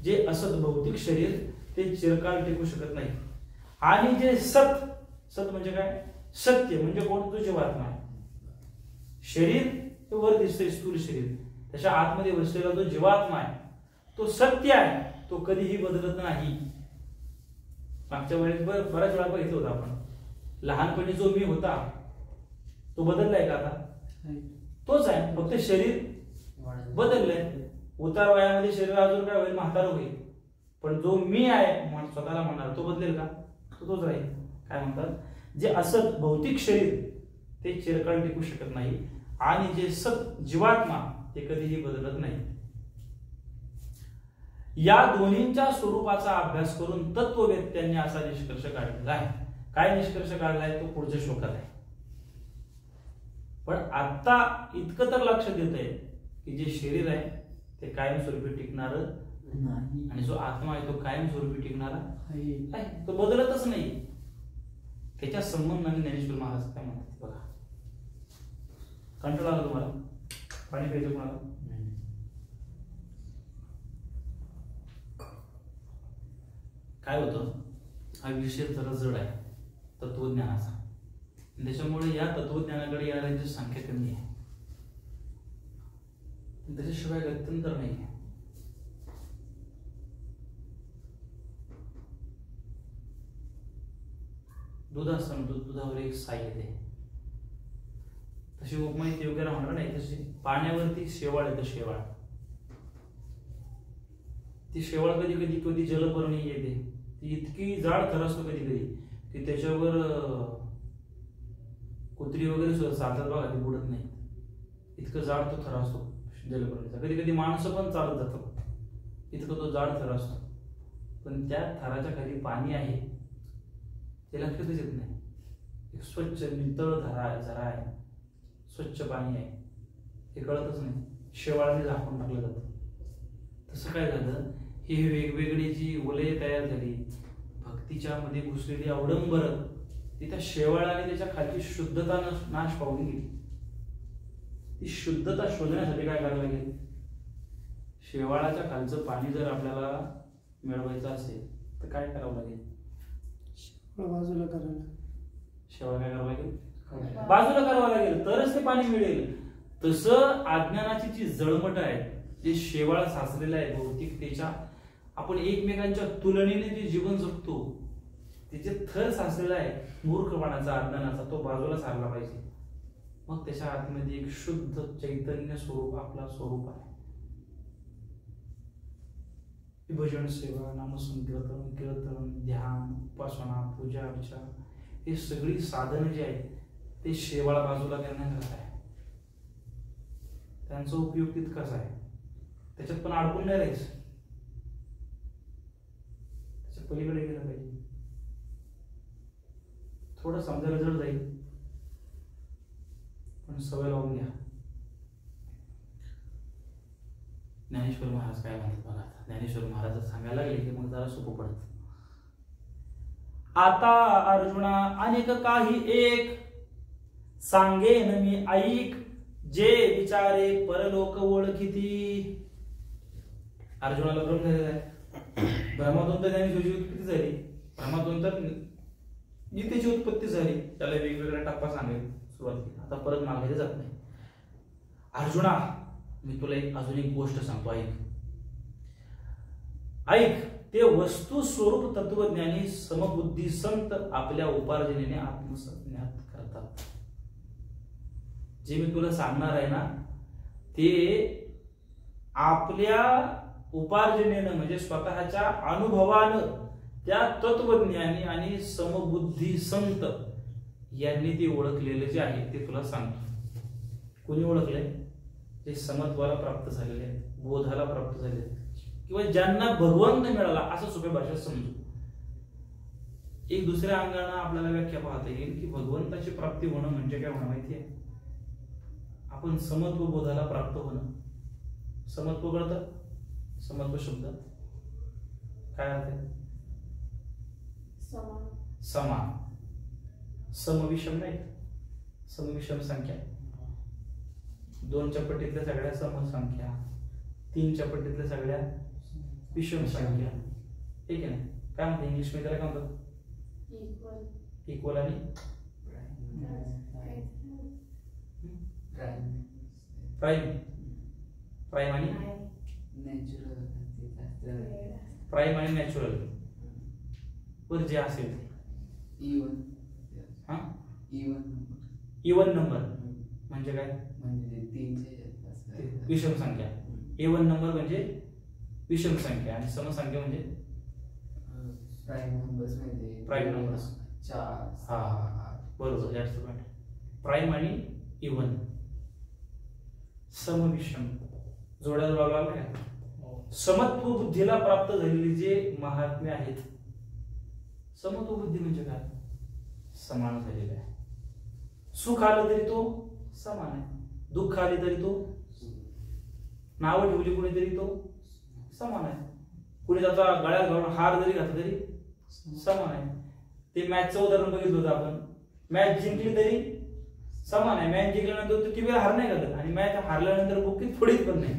[SPEAKER 1] जे असत भौतिक शरीर ते चिरकाल टिकू शकत नाही. आणि जे सत, सत म्हणजे काय, सत्य म्हणजे कोण, तो जीवात्मा आहे. शरीर हे वर दिसतंय स्थूल शरीर, त्याच्या आतमध्ये बसलेला जो जीवात्मा आहे तो सत्य आहे, तो कधीही बदलत नाही. मागच्या वेळेस बऱ्याच वेळा बघितलं होतं आपण, लहानपणी जो मी होता तो बदललाय का आता? तोच आहे, फक्त शरीर बदललंय. उतार वयामध्ये शरीर अजून काय होईल, म्हातारं होईल, पण जो मी आहे स्वतःला म्हणणार तो बदलेल का? तो तोच राहील. काय म्हणतात, जे असत भौतिक शरीर ते चिरकाळ टिकू शकत नाही आणि जे सत जीवात्मा ते कधीही बदलत नाही. या दोन्हींच्या स्वरूपाचा अभ्यास करून तत्ववेत्यांनी असा निष्कर्ष काढलेला आहे. काय निष्कर्ष काढलाय तो पुढच्या श्लोकात आहे. पण आता इतकं तर लक्षात येत आहे की जे शरीर आहे ते कायमस्वरूपी टिकणार नाही आणि जो आत्मा आहे तो कायमस्वरूपी टिकणारा आहे, तो बदलतच नाही. त्याच्या संबंधाने ज्ञानेश्वर महाराज काय म्हणतात बघा. कंटाळा आला तुम्हाला? पाणी प्यायचं कोणाला? काय होतं, हा विषय जरा जड आहे तत्वज्ञानाचा, त्याच्यामुळे या तत्वज्ञानाकडे येणाऱ्यांची संख्या कमी आहे, त्याच्याशिवाय गत्यंतर नाही आहे. दूध असतं, दुधावर एक साई येते, तशी उपमा इथे वगैरे म्हणणार नाही. तशी पाण्यावरती शेवाळ येतं, शेवाळ. ती शेवाळ कधी कधी कधी जलपर्णी येते, ती इतकी जाड थर असतो कधी कधी की त्याच्यावर कुत्री वगैरे सुद्धा चालतात बघा, ती बुडत नाही, इतकं जाड तो थर असतो जलपर्णीचा. कधी कधी माणसं पण चालत जातात, इतकं तो जाड थर असतो, पण त्या थराच्या खाली पाणी आहे ते लक्षातच येत नाही. एक स्वच्छ नितळ झरा आहे, स्वच्छ पाणी आहे, हे कळतच नाही, शेवाळाने झाकून टाकलं जातं. तसं काय झालं, ही वेगवेगळी जी वलय तयार झाली भक्तीच्या मध्ये घुसलेली अवडंबर, ती त्या शेवाळाने त्याच्या खालची शुद्धता नाश पावून गेली. ती शुद्धता शोधण्यासाठी काय करायला लागेल, शेवाळाच्या खालचं पाणी जर आपल्याला मिळवायचं असेल तर काय करावं लागेल,
[SPEAKER 2] बाजूला करायला.
[SPEAKER 1] शेवाळ काय करावं लागेल, बाजूला करावं लागेल, तरच ते पाणी मिळेल. तसं अज्ञानाची जी जळमट आहे, जे शेवाळ साचलेलं आहे भौतिकतेच्या, आपण एकमेकांच्या तुलनेने जे जीवन जगतो त्याचे थर साचलेला आहे मूर्खपणाचा, अज्ञानाचा, तो बाजूला सारला पाहिजे. मग त्याच्या आतमध्ये एक शुद्ध चैतन्य स्वरूप आपला स्वरूप आहे. भजन, सेवा, नामसंकीर्तन, कीर्तन, ध्यान, उपासना, पूजा अर्चा, हे सगळी साधनं जी आहेत ते शेवाळ बाजूला करण्याकरता आहे. त्यांचा उपयोग तितकाच आहे, त्याच्यात पण अडकून नाही राहायचं, त्याच्या पलीकडे गेलं पाहिजे. थोडं समजायला जड जाईल पण सवय लावून घ्या. ज्ञानेश्वर महाराज काय म्हणतात बघा. ज्ञानेश्वर महाराज सांगायला लागले की मग जरा सोपं पडत. आता अर्जुना अनेक काही एक सांगेन मी ऐक, जे विचारे परलोक ओळखिती. अर्जुनाला भ्रम झालेला आहे. भ्रमातून तर ज्ञानेश्वराची उत्पत्ती झाली, भ्रमातून तर गीतेची उत्पत्ती झाली, त्याला वेगवेगळ्या टप्पा सांगेल सुरुवात केली. आता परत मागे जात नाही. अर्जुना मी तुला अजून एक गोष्ट सांगतो, ऐक. ते वस्तू स्वरूप तत्वज्ञानी समबुद्धी संत आपल्या उपार्जनेने आत्मसंज्ञात करतात. जे मी तुला सांगणार आहे ना ते आपल्या उपार्जनेनं म्हणजे स्वतःच्या अनुभवानं त्या तत्वज्ञानी आणि समबुद्धी संत यांनी ते ओळखलेलं जे आहे ते तुला सांगतो. कोणी ओळखलंय? जे समत्वाला प्राप्त झालेले आहेत, बोधाला प्राप्त झालेले आहेत, किंवा ज्यांना भगवंत मिळाला असं सोप्या भाषेत समजू. एक दुसऱ्या अंगाने आपल्याला व्याख्या पाहता येईल की भगवंताची प्राप्ती होणं म्हणजे काय होणं माहितीये? आपण समत्व बोधाला प्राप्त होणं. समत्व कळतं? समत्व शब्द काय अर्थ आहे? समान. समविषम नाही, समविषम संख्या, 2च्या पट्टीतल्या सगळ्या समसंख्या, 3च्या पट्टीतल्या सगळ्या विषम संख्या. ठीक आहे ना? काय म्हणतात इंग्लिश मध्ये त्याला? काय म्हणतात? इक्वल आणि प्राईम. प्राईम आणि प्राईम आणि नॅचरल वर जे असेल
[SPEAKER 3] इवन
[SPEAKER 1] हा
[SPEAKER 3] इवन
[SPEAKER 1] इवन नंबर म्हणजे काय
[SPEAKER 3] म्हणजे 3
[SPEAKER 1] विषम संख्या. इवन नंबर म्हणजे विषम संख्या आणि समसंख्या म्हणजे
[SPEAKER 3] प्राईम नंबर्स म्हणजे
[SPEAKER 1] प्राईम नंबर्स
[SPEAKER 3] 4
[SPEAKER 1] हा बरोबर जास्त पॉईंट. प्राईम आणि इवन समविषम जोड्या लावला काय समत्व बुद्धीला प्राप्त झालेली जे महात्म्य आहेत. समत्व बुद्धी म्हणजे काय समान झालेला आहे. सुख आलं तरी तो समान आहे, दुःख आले तरी तो नाव ठेवली कुणीतरी तो समान आहे. कुणी त्याचा गळ्यात घालून हार जरी घातला तरी समान आहे. ते मॅचचं उदाहरण बघितलं होतं आपण. मॅच जिंकली तरी समान आहे. मॅच जिंकल्यानंतर ती वेळ हार नाही घालत आणि मॅच हारल्यानंतर बुक्कीत फोडीत पण नाही.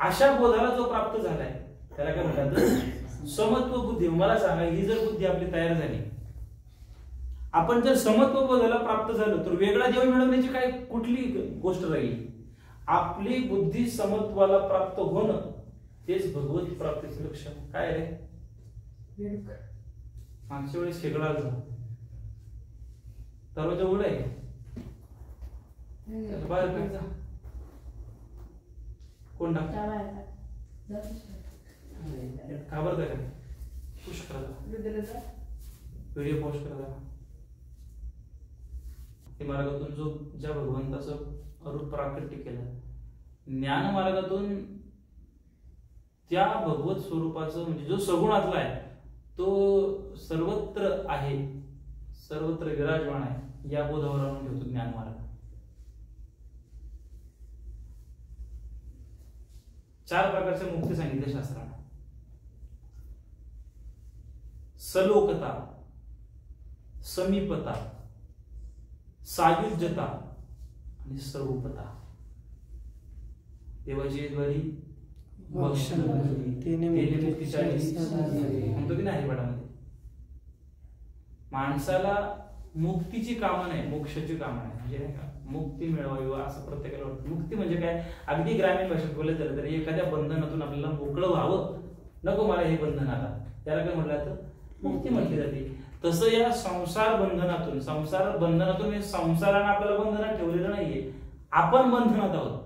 [SPEAKER 1] अशा बोधाला जो प्राप्त झालाय त्याला काय म्हणतात समत्व बुद्धी. मला सांगा ही जर बुद्धी आपली तयार झाली, आपण जर समत्व बोधाला प्राप्त झालो तर वेगळा जीवन मिळवण्याची काय कुठली गोष्ट राहील. आपली बुद्धी समत्वाला प्राप्त होणं तेच भगवत प्राप्तीचं लक्षण. काय रे मागच्या वेळेस शेकडा दरवाजा उघड आहे बाहेर फेक कोण घाबरत का पुश करा व्हिडिओ पोस्ट करा. ते मार्गातून जो ज्या भगवंताचं रूप प्राकट्य केलं ज्ञान मार्गातून त्या भगवत स्वरूपाचं म्हणजे जो सगुणातला आहे तो सर्वत्र आहे, सर्वत्र विराजमान आहे या बोधावर आणून घेतो ज्ञान मार्ग. 4 प्रकारच्या मुक्ती सांगितल्या शास्त्राने. सलोकता, समीपता, सायुज्यता आणि स्वरूपता. देवाची द्वारी
[SPEAKER 2] तिने
[SPEAKER 1] मुक्तीच्या म्हणतो की नाही पाठामध्ये. माणसाला मुक्तीची कामना आहे, मोक्षाची कामना आहे. म्हणजे नाही का मुक्ती मिळवावी असं प्रत्येकाला वाटतं. मुक्ती म्हणजे काय अगदी ग्रामीण भाषेत बोलायचं झालं तरी एखाद्या बंधनातून आपल्याला मोकळं व्हावं. नको मला हे बंधन आता त्याला काय म्हटलं जातं मुक्ती म्हटली जाते. तसं या संसार बंधनातून संसारानं आपल्याला बंधनात ठेवलेलं नाहीये. आपण बंधनात आहोत.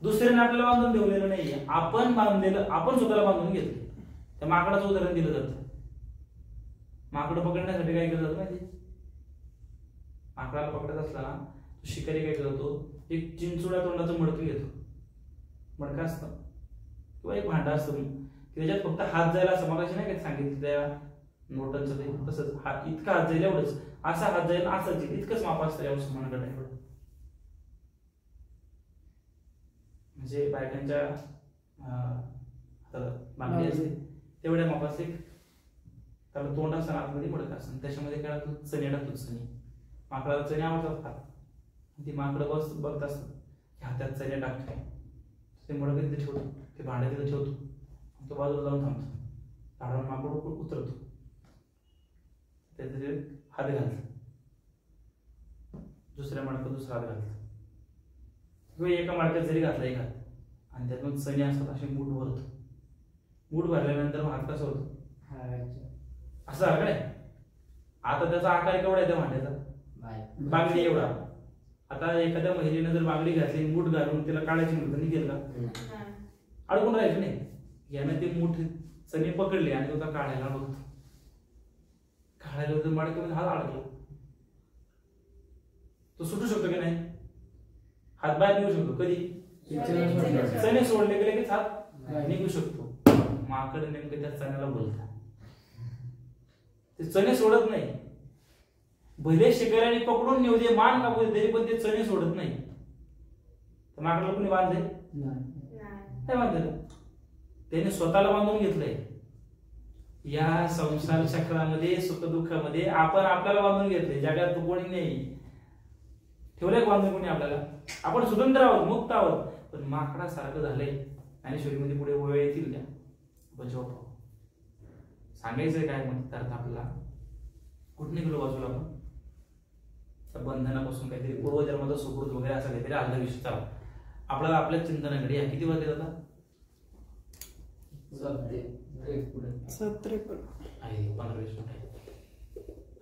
[SPEAKER 1] दुसऱ्याने आपल्याला बांधून ठेवलेलं नाहीये. आपण बांधलेलं आपण स्वतःला बांधून घेतलं. त्या माकडाचं उदाहरण दिलं जातं. माकड पकडण्यासाठी काय केलं जातं माहिती. माकडाला पकडत असला ना शिकारी काय करतो एक चिंचोड्या तोंडाचं मडकं घेतो. मडकं असतं किंवा एक भांडा असतं त्याच्यात फक्त हात जायला असं मगाशी नाही काय सांगितलं त्या नोटांचं ते तसंच हात इतका हात जाईल एवढंच असा हात जाईल असंच इतकंच माप असतं एवढं मनगट आहे एवढं. म्हणजे बायकांच्या बांगडी असते तेवढ्या मापाचं एक त्याला तोंड असताना आतमध्ये मडकं असतं त्याच्यामध्ये काय लागतो चणे टाकतो. चणे माकडाला चणे आवडतात फार. ती माकडं बघत असतात की हातात चणे टाकतोय ते मडकं तिथे ठेवतो ते भांडं तिथे ठेवतो तो बाजूला जाऊन थांबतो. झाडावर माकड उतरतो त्याचे हात घालतो दुसऱ्या मडक्यात दुसरा हात घालतो किंवा एका मडक्यात जरी घातला एक हात आणि त्यात मग चणे असतात असे मूठ भरतो. मूठ भरल्यानंतर मग हात कसा होतो असा आकडे. आता त्याचा आकार केवढा आहे त्या भांड्याचा बांगडी एवढा. आता एखाद्या महिलेनं जर बांगडी घातली मूठ घालून तिला काढायची म्हणून निघेल का अडकून राहायचं नाही. यानं ते मूठ चणे पकडले आणि तो काढायला बघतो. काढायला मडक्यामध्ये हात अडकला तो सुटू शकतो की नाही. हात बाहेर निघू शकतो कधी चणे सोडले गेले की हात निघू शकतो. माकड नेमकं त्या चण्याला बोलतात ते चणे सोडत नाही. भले शिकाऱ्याने पकडून नेऊ दे मान कापू दे तरी पण ते चणे सोडत नाही. तर माकडाला कोणी बांधले नाही बांधलं त्याने स्वतःला बांधून घेतलंय. या संसार चक्रामध्ये सुख दुःखामध्ये आपण आपल्याला बांधून घेतलंय. जगात कोणी नाही ठेवलंय बांधून कोणी आपल्याला. आपण स्वतंत्र आहोत मुक्त आहोत. पण माकडासारखं झालंय. ज्ञानेश्वरीमध्ये पुढे ओळ येतील त्या बचाव सांगायचंय काय म्हणतात अर्थ आपल्याला कुठे गेलो बाजूला आपण त्या बंधनापासून काहीतरी पूर्वजन्माचा सुकृत वगैरे असं काहीतरी आलं विषय चालू आपल्याला आपल्या चिंतनाकडे या किती वाजले जातात
[SPEAKER 2] 7:53
[SPEAKER 1] आहे 15-20 मिनिट आहे,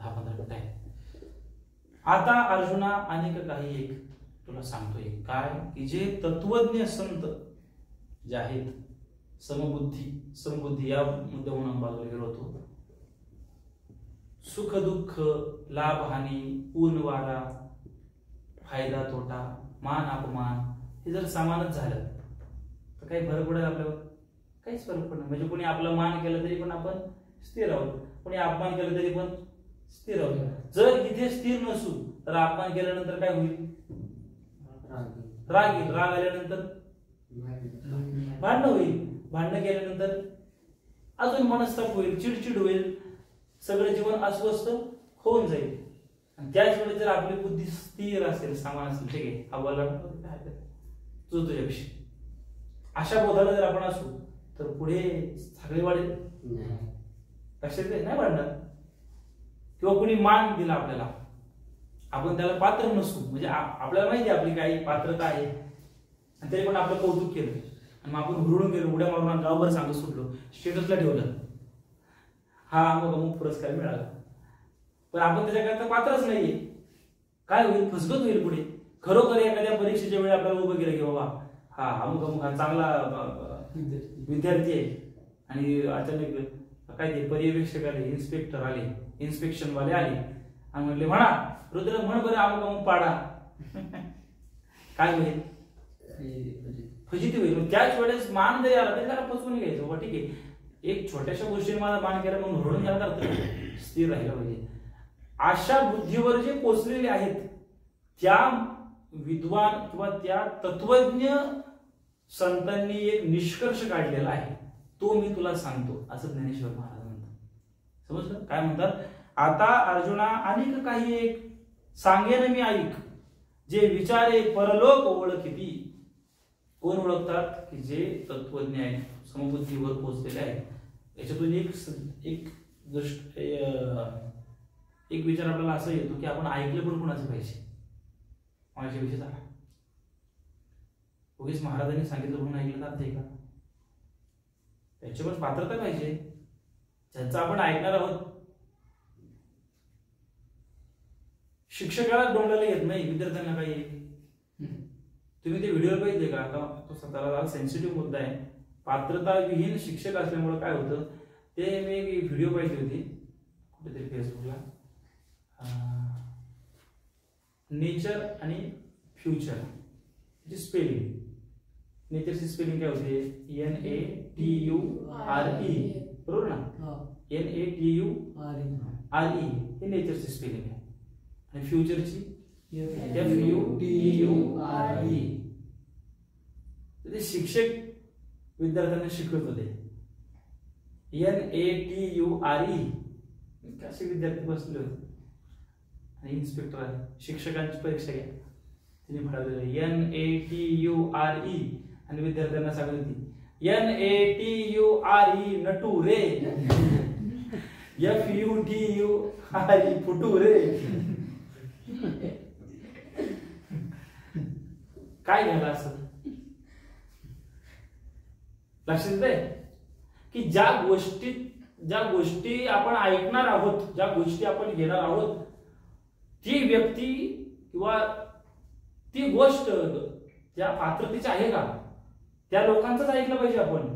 [SPEAKER 1] 10-15 मिनिट आहे. आता अर्जुना अनेक काही एक तुला सांगतोय काय की जे तत्वज्ञ संत जे आहेत, समबुद्धी या मुद्द्यावरून आपण बाजूला गेलो होतो. सुख दुःख, लाभ हानी, ऊन वारा, फायदा तोटा, मान अपमान हे जर समानच झालं तर काही फरक पडेल आपल्यावर? काहीच फरक पडणार. म्हणजे कोणी आपलं मान केलं तरी पण आपण स्थिर आहोत, कोणी अपमान केलं तरी पण स्थिर आहोत. जर इथे स्थिर नसू तर अपमान केल्यानंतर काय होईल? राग येईल. राग आल्यानंतर भांडणं होईल. भांडणं केल्यानंतर अजून मनस्ताप होईल, चिडचिड होईल, सगळं जीवन अस्वस्थ होऊन जाईल. आणि त्याच वेळी जर आपली बुद्धी स्थिर असेल, समान असेल, ठीक आहे आव्हाला तुझं तुझ्याविषयी, अशा बोधाला जर आपण असू तर पुढे सगळे वाढेल, कशात नाही वाढणार. किंवा कुणी मान दिला आपल्याला, आपण त्याला पात्र नसू, म्हणजे आपल्याला माहिती आहे आपली काही पात्रता आहे, आणि तरी पण आपलं कौतुक केलं आणि मग आपण हुरळून गेलो, उड्या मारून गावभर सांगत सुटलो, स्टेटसला ठेवलं, हा अमुक पुरस्कार मिळाला, पण आपण त्याच्याकरता पात्रच नाहीये. काय होईल? फसगत होईल पुढे. खरोखर एखाद्या परीक्षेच्या वेळी आपल्याला उभं केलं की बाबा हा अमुक हा चांगला विद्यार्थी आहे, आणि अचानक काय ते पर्यवेक्षक आले, इन्स्पेक्टर आले, इन्स्पेक्शन वाले आले आणि म्हणले म्हणा रुद्र म्हण बरं अमुक पाडा. काय होईल? फजिती होईल. त्याच वेळेस मान जरी आला तरी त्याला पचवून घ्यायचं. बाबा ठीक आहे, एक छोट्याशा गोष्टीने मला मान केला म्हणून हुरळून घ्यायला करतो, स्थिर राहिलं पाहिजे. अशा बुद्धीवर जे पोचलेले आहेत त्या विद्वान किंवा त्या तत्वज्ञ संतांनी एक निष्कर्ष काढलेला आहे, तो मी तुला सांगतो, असं ज्ञानेश्वर महाराज म्हणतात. समजलं काय म्हणतात? आता अर्जुना अनेक काही एक सांगेन मी ऐक, जे विचारे परलोक ओळखिती. कोण ओळखतात? की जे तत्वज्ञ आहेत, समबुद्धीवर पोहोचलेले आहेत. याच्यातून एक विचार आपल्याला असं येतो की आपण ऐकलं पण कोणाचं पाहिजे? माझ्याविषयी झाला उगीच महाराजांनी सांगितलं म्हणून ऐकलं जाते का? त्याची पण पात्रता पाहिजे, ज्यांचं आपण ऐकणार आहोत. शिक्षकाला डोंबल्याला येत नाही, विद्यार्थ्यांना काही. तुम्ही ते व्हिडिओ बघितले का? तो स्वतःला सेन्सिटिव्ह मुद्दा आहे. पात्रता विहीन शिक्षक असल्यामुळे काय होतं ते मी एक व्हिडिओ पाहिली होती कुठेतरी फेसबुकला. नेचर आणि फ्युचर ची स्पेलिंग. नेचरची स्पेलिंग काय होते? NATURE, बरोबर ना? NATURE हे नेचरची स्पेलिंग आहे. आणि फ्युचरची FUTURE. ते शिक्षक विद्यार्थ्यांना शिकवत होते NATURE. कसे विद्यार्थी बसले होते आणि इन्स्पेक्टर आले, शिक्षकांची परीक्षा घ्या, तिने म्हणाले NATURE आणि विद्यार्थ्यांना सांगत होती NATURE नटू रे, FUTURE फुटू रे. काय घ्यायला असं? लक्षात येतंय की ज्या गोष्टी आपण ऐकणार आहोत, ज्या गोष्टी आपण घेणार आहोत, ती व्यक्ती किंवा ती गोष्ट ज्या पात्रतेची आहे का, त्या लोकांचंच ऐकलं पाहिजे आपण.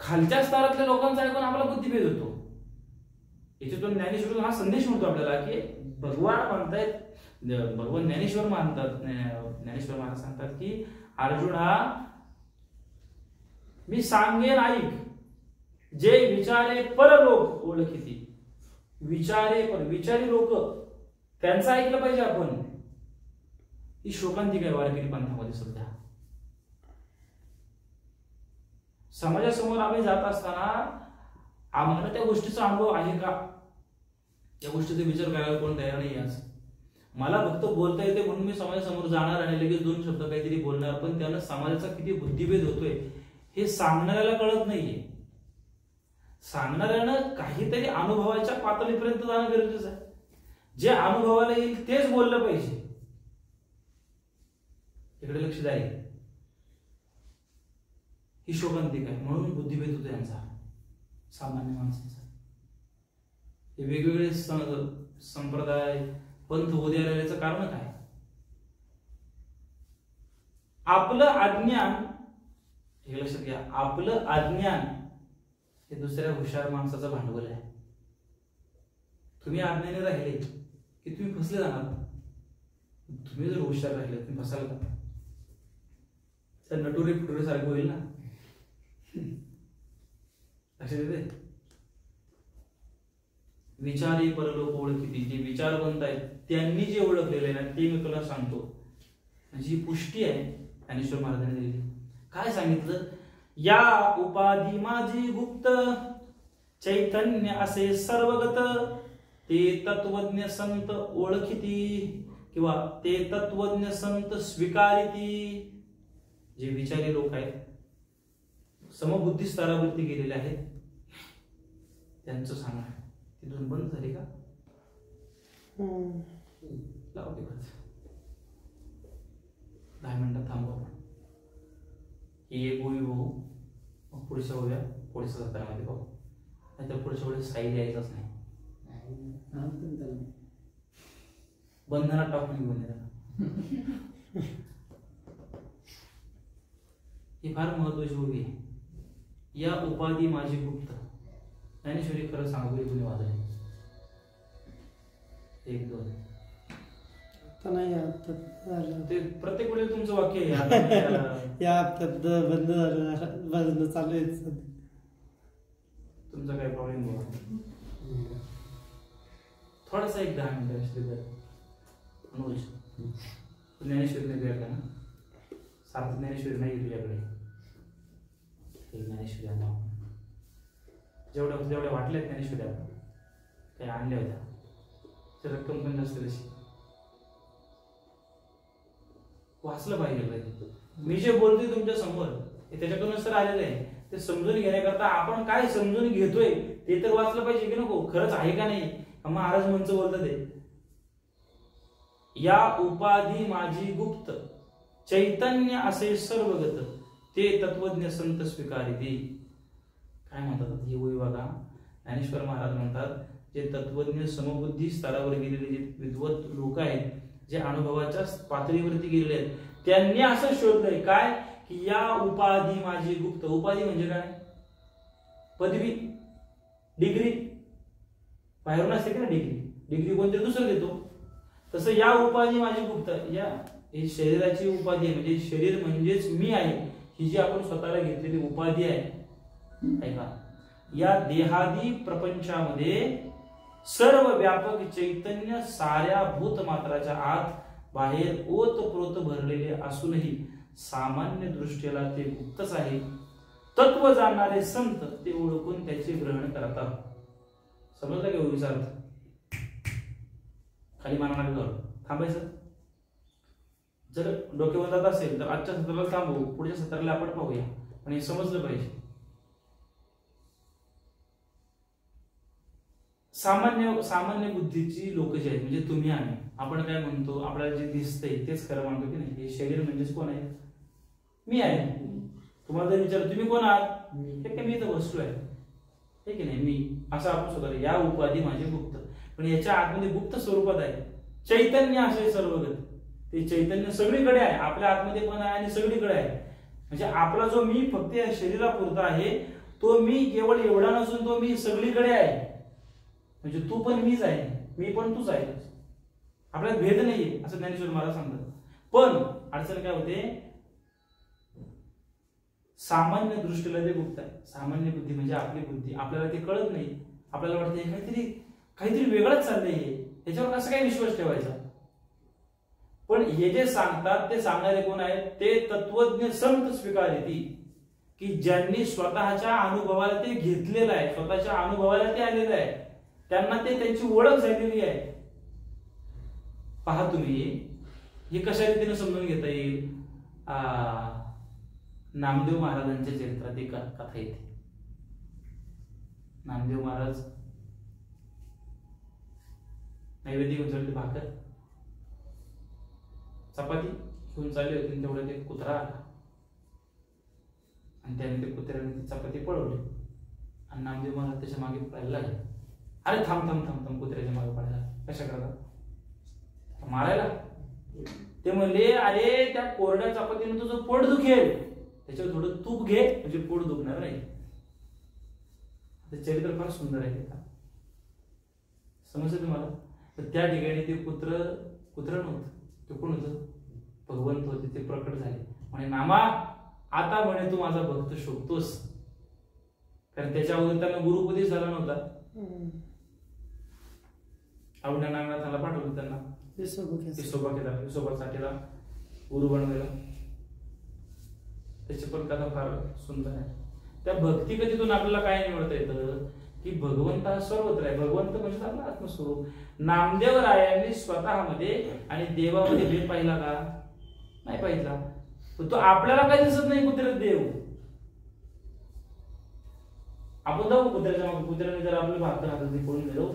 [SPEAKER 1] खालच्या स्तरातल्या लोकांचं ऐकून आम्हाला बुद्धिभेद होतो. याच्यातून ज्ञानेश्वर हा संदेश मिळतो आपल्याला की भगवान म्हणतायत, भगवान ज्ञानेश्वर मानतात, ज्ञानेश्वर महाराज सांगतात की अर्जुना मी सांगेन ऐक, जे विचारे परलोक ओळखिती. विचारी लोक, त्यांचं ऐकलं पाहिजे आपण. ही शोकांतिका आहे वारकरी पंथामध्ये सध्या. समाजासमोर आम्ही जात असताना आम्हाला त्या गोष्टीचा अनुभव आहे का, या गोष्टीचा विचार करायला कोण तयार नाही. आज मला फक्त बोलता येते म्हणून मी समाजासमोर जाणार आणि लगेच 2 शब्द काहीतरी बोलणार, पण त्यानं समाजाचा किती बुद्धिभेद होतोय हे सांगणाऱ्याला कळत नाहीये. सांगणाऱ्यानं काहीतरी अनुभवाच्या पातळीपर्यंत जाणं गरजेचं आहे. जे अनुभवाला येईल तेच बोललं पाहिजे. इकडे लक्ष द्या. ही शोकांतिका आहे. म्हणून बुद्धिभेद होतो यांचा, सामान्य माणसाचा. हे वेगवेगळे संप्रदाय पंथ उदय राहिल्याचं कारण काय? आपलं अज्ञान, हे लक्षात घ्या, आपलं अज्ञान हे दुसऱ्या हुशार माणसाचं भांडवल आहे. तुम्ही अज्ञानी राहिले की तुम्ही फसले जाणार. तुम्ही जर हुशार राहिले तुम्ही फसाल का? तर नटुरे फुटुरे सारखं होईल ना. लक्षात येते. विचारी परलोक ओळखिती, जे विचारवंत आहेत त्यांनी जे ओळखलेलं आहे ना ते मी तुला सांगतो. म्हणजे ही पुष्टी आहे ज्ञानेश्वर महाराजांनी दिली. काय सांगितलं? या उपाधी माझी गुप्त, चैतन्य असे सर्वगत, ते तत्वज्ञ संत ओळखिती किंवा ते तत्वज्ञ संत स्वीकारिती. जे विचारी लोक आहेत, समबुद्धी स्तरावरती गेलेले आहेत, त्यांचं सांगा. तिथून बंद झाली का? लावते बस. 10 मिनिटं थांबू आपण. ही एक गोळी बघू, मग पुढच्या गोळ्या पुढच्या सत्रामध्ये बघू. नाहीतर पुढच्या वेळेस साई यायचाच नाही. बंधनात टाकून घेऊन येणार. ही फार महत्वाची गोळी आहे. या उपाधी माझी गुप्त. ज्ञानेश्वरी खरं सांगू कुणी वाजले? 1 2
[SPEAKER 2] नाही. झालं
[SPEAKER 1] ते प्रत्येक वेळेला तुमचं वाक्य आहे.
[SPEAKER 2] या हप्त्यात बंद झालं, बंद चालू आहे सध्या.
[SPEAKER 1] तुमचा काय प्रॉब्लेम बघा. थोडासा एक 10 मिनिटं अनुज ज्ञानेश्वरी नाही भेटला ना? सार्थ ज्ञानेश्वरी नाही तुझ्याकडे. ज्ञानेश्वरी आणा. जेवढ्या वाटल्या ज्ञानेश्वरी आपण काही आणल्या होत्या, ते रक्कम पण नसते तशी. वाचलं पाहिजे. मी जे बोलतोय तुमच्या समोर हे त्याच्याकडूनच तर आलेलं आहे. ते समजून घेण्याकरता आपण काय समजून घेतोय ते तर वाचलं पाहिजे की नको? खरंच आहे का नाही? महाराज मंच बोलतात ते. या उपाधी माझी गुप्त, चैतन्य असे सर्वगत, ते तत्वज्ञ संत स्वीकारिती. काय म्हणतात ही ओळी बघा. ज्ञानेश्वर महाराज म्हणतात, जे तत्वज्ञ समबुद्धी स्तरावर गेलेले जे विद्वत लोक आहेत, जे अनुभवाच्या पातळीवरती गेलेले आहेत, त्यांनी असं शोधलंय काय की या उपाधी माझी गुप्त. उपाधी म्हणजे काय? पदवी, डिग्री. बाहेरून असते की ना डिग्री कोणतरी दुसरं देतो. तसं या उपाधी माझी गुप्त. या ही शरीराची उपाधी आहे. म्हणजे शरीर म्हणजेच मी आहे, ही जी आपण स्वतःला घेतलेली उपाधी आहे. ऐका, या देहादी प्रपंचामध्ये सर्व व्यापक चैतन्य साऱ्या भूतमात्राच्या आत बाहेर ओतप्रोत भरलेले असूनही सामान्य दृष्टीला ते गुप्तच आहे. तत्व जाणणारे संत ते ओळखून त्याचे ग्रहण करतात. समजलं का विचार? खाली मानाला घर थांबायचं. जर डोक्यावर जात असेल तर आजच्या सत्राला थांबू, पुढच्या सत्राला आपण पाहूया. पण हे समजलं पाहिजे. सामान्य बुद्धीची लोक जे आहेत, म्हणजे तुम्ही आम्ही, आपण काय म्हणतो, आपल्याला जे दिसतंय तेच खरं मानतो की नाही? हे शरीर म्हणजेच कोण आहे? मी आहे. तुम्हाला जर विचारलं तुम्ही कोण आहात, हे काय मी तर वस्तू आहे, हे की नाही? मी असं आपण स्वतः. या उपाधी माझी गुप्त, पण याच्या आतमध्ये गुप्त स्वरूपात आहे चैतन्य असे सर्वगत. ते चैतन्य सगळीकडे आहे, आपल्या आतमध्ये पण आहे आणि सगळीकडे आहे. म्हणजे आपला जो मी फक्त या शरीरापुरता आहे, तो मी केवळ एवढा नसून तो मी सगळीकडे आहे. म्हणजे तू पण मीच आहे, मी पण तूच आहे. आपल्याला भेद नाहीये असं ज्ञानेश्वर महाराज सांगतात. पण अडचण काय होते? सामान्य दृष्टीला ते गुप्त आहे. सामान्य बुद्धी म्हणजे आपली बुद्धी, आपल्याला ते कळत नाही. आपल्याला वाटतं काहीतरी वेगळंच चाललंय, याच्यावर कसं काय विश्वास ठेवायचा? पण हे जे सांगतात ते सांगणारे कोण आहेत? ते तत्वज्ञ संत स्वीकारिती, की ज्यांनी स्वतःच्या अनुभवाला ते घेतलेलं आहे, स्वतःच्या अनुभवाला ते आलेलं आहे, त्यांना ते त्यांची ओळख झालेली आहे. पहा तुम्ही हे कशा रीतीने समजून घेता येईल? नामदेव महाराजांच्या चरित्रात एक कथा येते. नामदेव महाराज नैवेद्य घेऊन चालले, भाकर चपाती घेऊन चालले होते, तेवढ्यात एक कुत्रा आला आणि त्याने ते कुत्र्याने ती चपाती पळवली आणि नामदेव महाराज त्याच्या मागे पळायला लागले. अरे थांब थांब थांब थांब, कुत्र्याच्या मागे पळायला कशा करता मारायला? ते म्हणले अरे त्या कोरड्या चपातीने तुझं पोट दुखेल, त्याच्यावर थोडं तूप घे म्हणजे पोट दुखणार नाही. ते चरित्र फार सुंदर आहे, समजलं तुम्हाला? तर त्या ठिकाणी ते कुत्र नव्हतं, ते कोण होतं? भगवंत होते. ते प्रकट झाले म्हणे नामा आता म्हणे तू माझा भक्त शोधतोस, कारण त्याच्या अगोदर त्यांना गुरुपदेश झाला नव्हता. आवड्या नागनाथाला पाठवलं त्यांना विसोबासाठीला गुरु बनवायला. त्याची पण कथा फार सुंदर आहे. त्या भक्ती कथेतून आपल्याला काय निवडता येतं की भगवंत हा सर्वत्र आहे. भगवंत म्हणजे आपला आत्मस्वरूप. नामदेव रायांनी स्वतःमध्ये आणि देवामध्ये भेद पाहिला का? नाही पाहिला. तो आपल्याला काय दिसत नाही कुत्र्यात देव. आपण जाऊ कुत्र्याच्या मागे, कुत्र्याने जर आपलं भाकर हातात पडून गेलो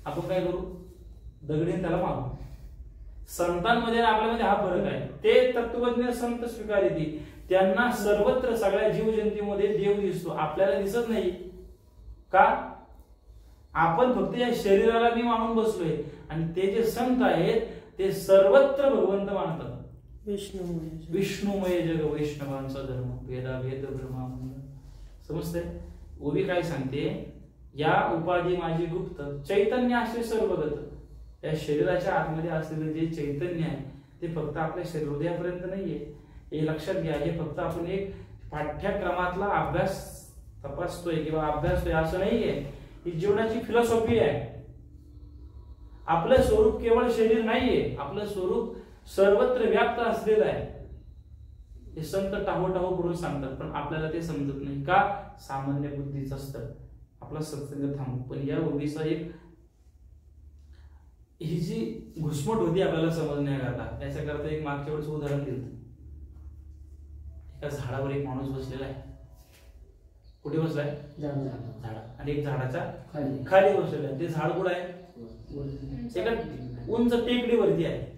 [SPEAKER 1] आपण काय करू? दगडीने त्याला मागू. संतांमध्ये आणि आपल्यामध्ये हा फरक आहे. ते तत्वज्ञ संत स्वीकारिती, त्यांना सर्वत्र सगळ्या जीवजंतीमध्ये देव दिसतो, आपल्याला दिसत नाही. का? आपण फक्त या शरीराला मी मानून बसलोय आणि ते जे संत आहेत ते सर्वत्र भगवंत मानतात. विष्णुमय जग वैष्णवांचा धर्म, वेदा वेद ब्रह्मानंद. समजतंय? ओवी काय सांगते? या उपाधी माझी गुप्त चैतन्य असे सर्वगत. या शरीराच्या आतमध्ये असलेलं जे चैतन्य आहे ते फक्त आपल्या हृदयापर्यंत नाहीये, हे लक्षात घ्या. हे फक्त आपण एक पाठ्यक्रमातला अभ्यास तपासतोय किंवा अभ्यासतोय असं नाहीये. ही जीवनाची फिलॉसॉफी आहे. आपलं स्वरूप केवळ शरीर नाहीये, आपलं स्वरूप सर्वत्र व्याप्त असलेलं आहे. हे संत टाहो करून सांगतात, पण आपल्याला ते समजत नाही. का? सामान्य बुद्धीच असतं. आपला सत्संग थांबू. पण या ओवीचा एक ही जी घुसमट होती आपल्याला समजण्याकरता, त्याच्याकरता एक मागच्या वेळेस उदाहरण दिलं. एका झाडावर एक माणूस बसलेला आहे. कुठे बसलाय? झाडा. आणि एक झाडाच्या खाली बसलेला आहे. ते झाड कुठं आहे? एका उंच टेकडीवरती आहे.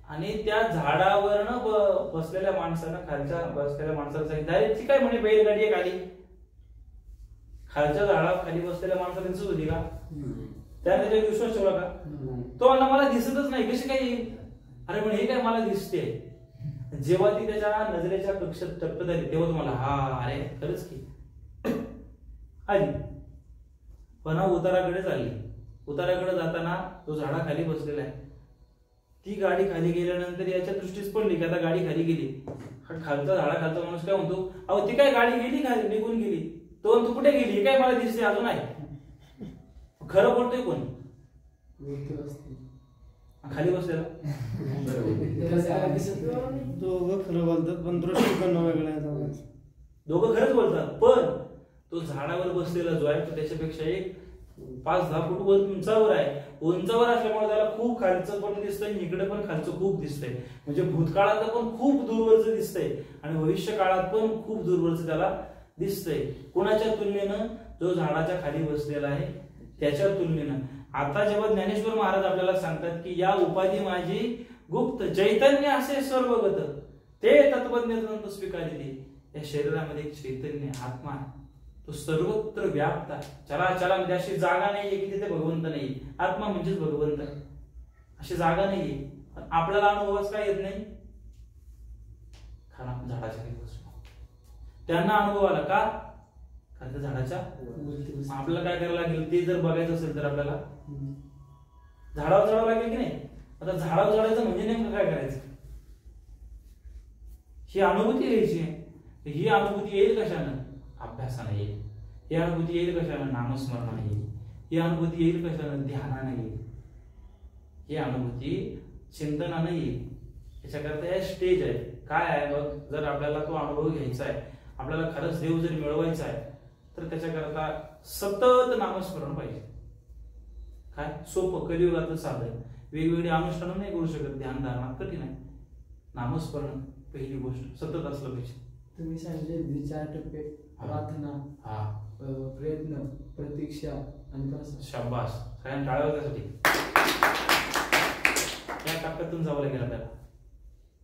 [SPEAKER 1] आणि त्या झाडावरनं बसलेल्या माणसानं खालच्या बसलेल्या माणसाला सांगितलं अरे ती काय म्हणे बैलगाडी आहे खाली. खालच्या झाडाखाली बसलेल्या माणसाला दिसत होती का? त्याने त्याच्यावर विश्वास ठेवला का? तो म्हणला मला दिसतच नाही, कशी काय येईल? अरे पण हे काय मला दिसते. जेव्हा ती त्याच्या नजरेच्या कक्षात टप्प्यात आली तेव्हा तुम्हाला हा अरे खरंच की आली. पण उताराकडे चालली. उताराकडे जाताना तो झाडाखाली बसलेला आहे. ती गाडी खाली गेल्यानंतर याच्या दृष्टीस पडली की आता गाडी खाली गेली. हा खालचा झाडाखालचा माणूस काय म्हणतो, अहो ती काय गाडी गेली खाली, निघून गेली. तो म्हणतो कुठे गेली, काय मला दिसते अजून आहे. खरं बोलतोय कोण? खाली बसलेला.
[SPEAKER 2] दोघं खरं बोलतात पण दृष्टिकोन वेगळा आहे.
[SPEAKER 1] दोघं खरंच बोलतात, पण तो झाडावर बसलेला जो आहे तो त्याच्यापेक्षा एक 5-10 फूट वर उंचावर आहे. उंचावर असल्यामुळे त्याला खूप खालचं पण दिसतंय, इकडे पण खालचं खूप दिसतंय. म्हणजे भूतकाळात पण खूप दूरवरचं दिसतंय आणि भविष्य काळात पण खूप दूरवरचं त्याला दिसतंय. कोणाच्या तुलनेनं? जो झाडाच्या खाली बसलेला आहे त्याच्या तुलनेनं. आता जेव्हा ज्ञानेश्वर महाराज आपल्याला सांगतात की या उपाधी माझी गुप्त चैतन्य असे सर्वगत ते तत्वज्ञ संत स्वीकारिते. या शरीरामध्ये एक चैतन्य आत्मा आहे, तो सर्वत्र व्याप्त आहे. चराचरामध्ये अशी जागा नाहीये की तिथे भगवंत नाही. आत्मा म्हणजेच भगवंत आहे, अशी जागा नाहीये. पण आपल्याला अनुभवास काय येत नाही, कारण आपण झाडाच्या खाली बसलो. त्यांना अनुभव आला का? कारण त्या झाडाच्या आपल्याला काय करायला लागेल ते जर बघायचं असेल तर आपल्याला झाडावर चढावं लागेल की नाही. आता झाडावर चढायचं म्हणजे नेमकं काय करायचं, ही अनुभूती घ्यायची आहे. ही अनुभूती येईल कशानं? अभ्यासानं येईल. ही अनुभूती येईल कशानं? नामस्मरणानं येईल. ही अनुभूती येईल कशानं? ध्यानानं येईल. ही अनुभूती चिंतनानं येईल. याच्याकरता हे स्टेज आहे. काय आहे बघ, जर आपल्याला तो अनुभव घ्यायचा आहे, आपल्याला खरंच देव जर मिळवायचा आहे तर त्याच्याकरता सतत नामस्मरण पाहिजे. काय सोपं कलियुगातलं साधन. वेगवेगळी अनुष्ठानं नाही करू शकत. ध्यान धारणा कठीण आहे. नामस्मरण पहिली गोष्ट सतत असलं पाहिजे.
[SPEAKER 3] तुम्ही सांगितले विचार टप्पे, प्रार्थना, प्रयत्न, प्रतीक्षा आणि
[SPEAKER 1] शाबास. सगळ्यांना टाळ्या त्यासाठी या टप्प्यातून जावं लागेल आपल्याला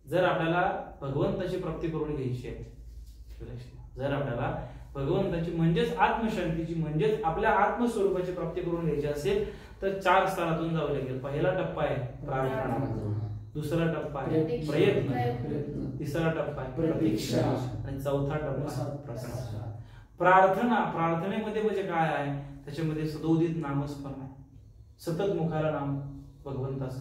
[SPEAKER 1] जर आपल्याला भगवंताची प्राप्ती करून घ्यायची आहे. जर आपल्याला भगवंताची म्हणजेच आत्मशांतीची म्हणजेच आपल्या आत्मस्वरूपाची प्राप्ती करून घ्यायची असेल तर 4 स्तरातून जावं लागेल. पहिला टप्पा आहे प्रार्थना, दुसरा टप्पा आहे प्रयत्न, तिसरा टप्पा आहे प्रतीक्षा आणि चौथा टप्पा प्रसाद. प्रार्थनेमध्ये म्हणजे काय आहे, त्याच्यामध्ये सदोदित नामस्मरण आहे, सतत मुखाला नाम भगवंताचं.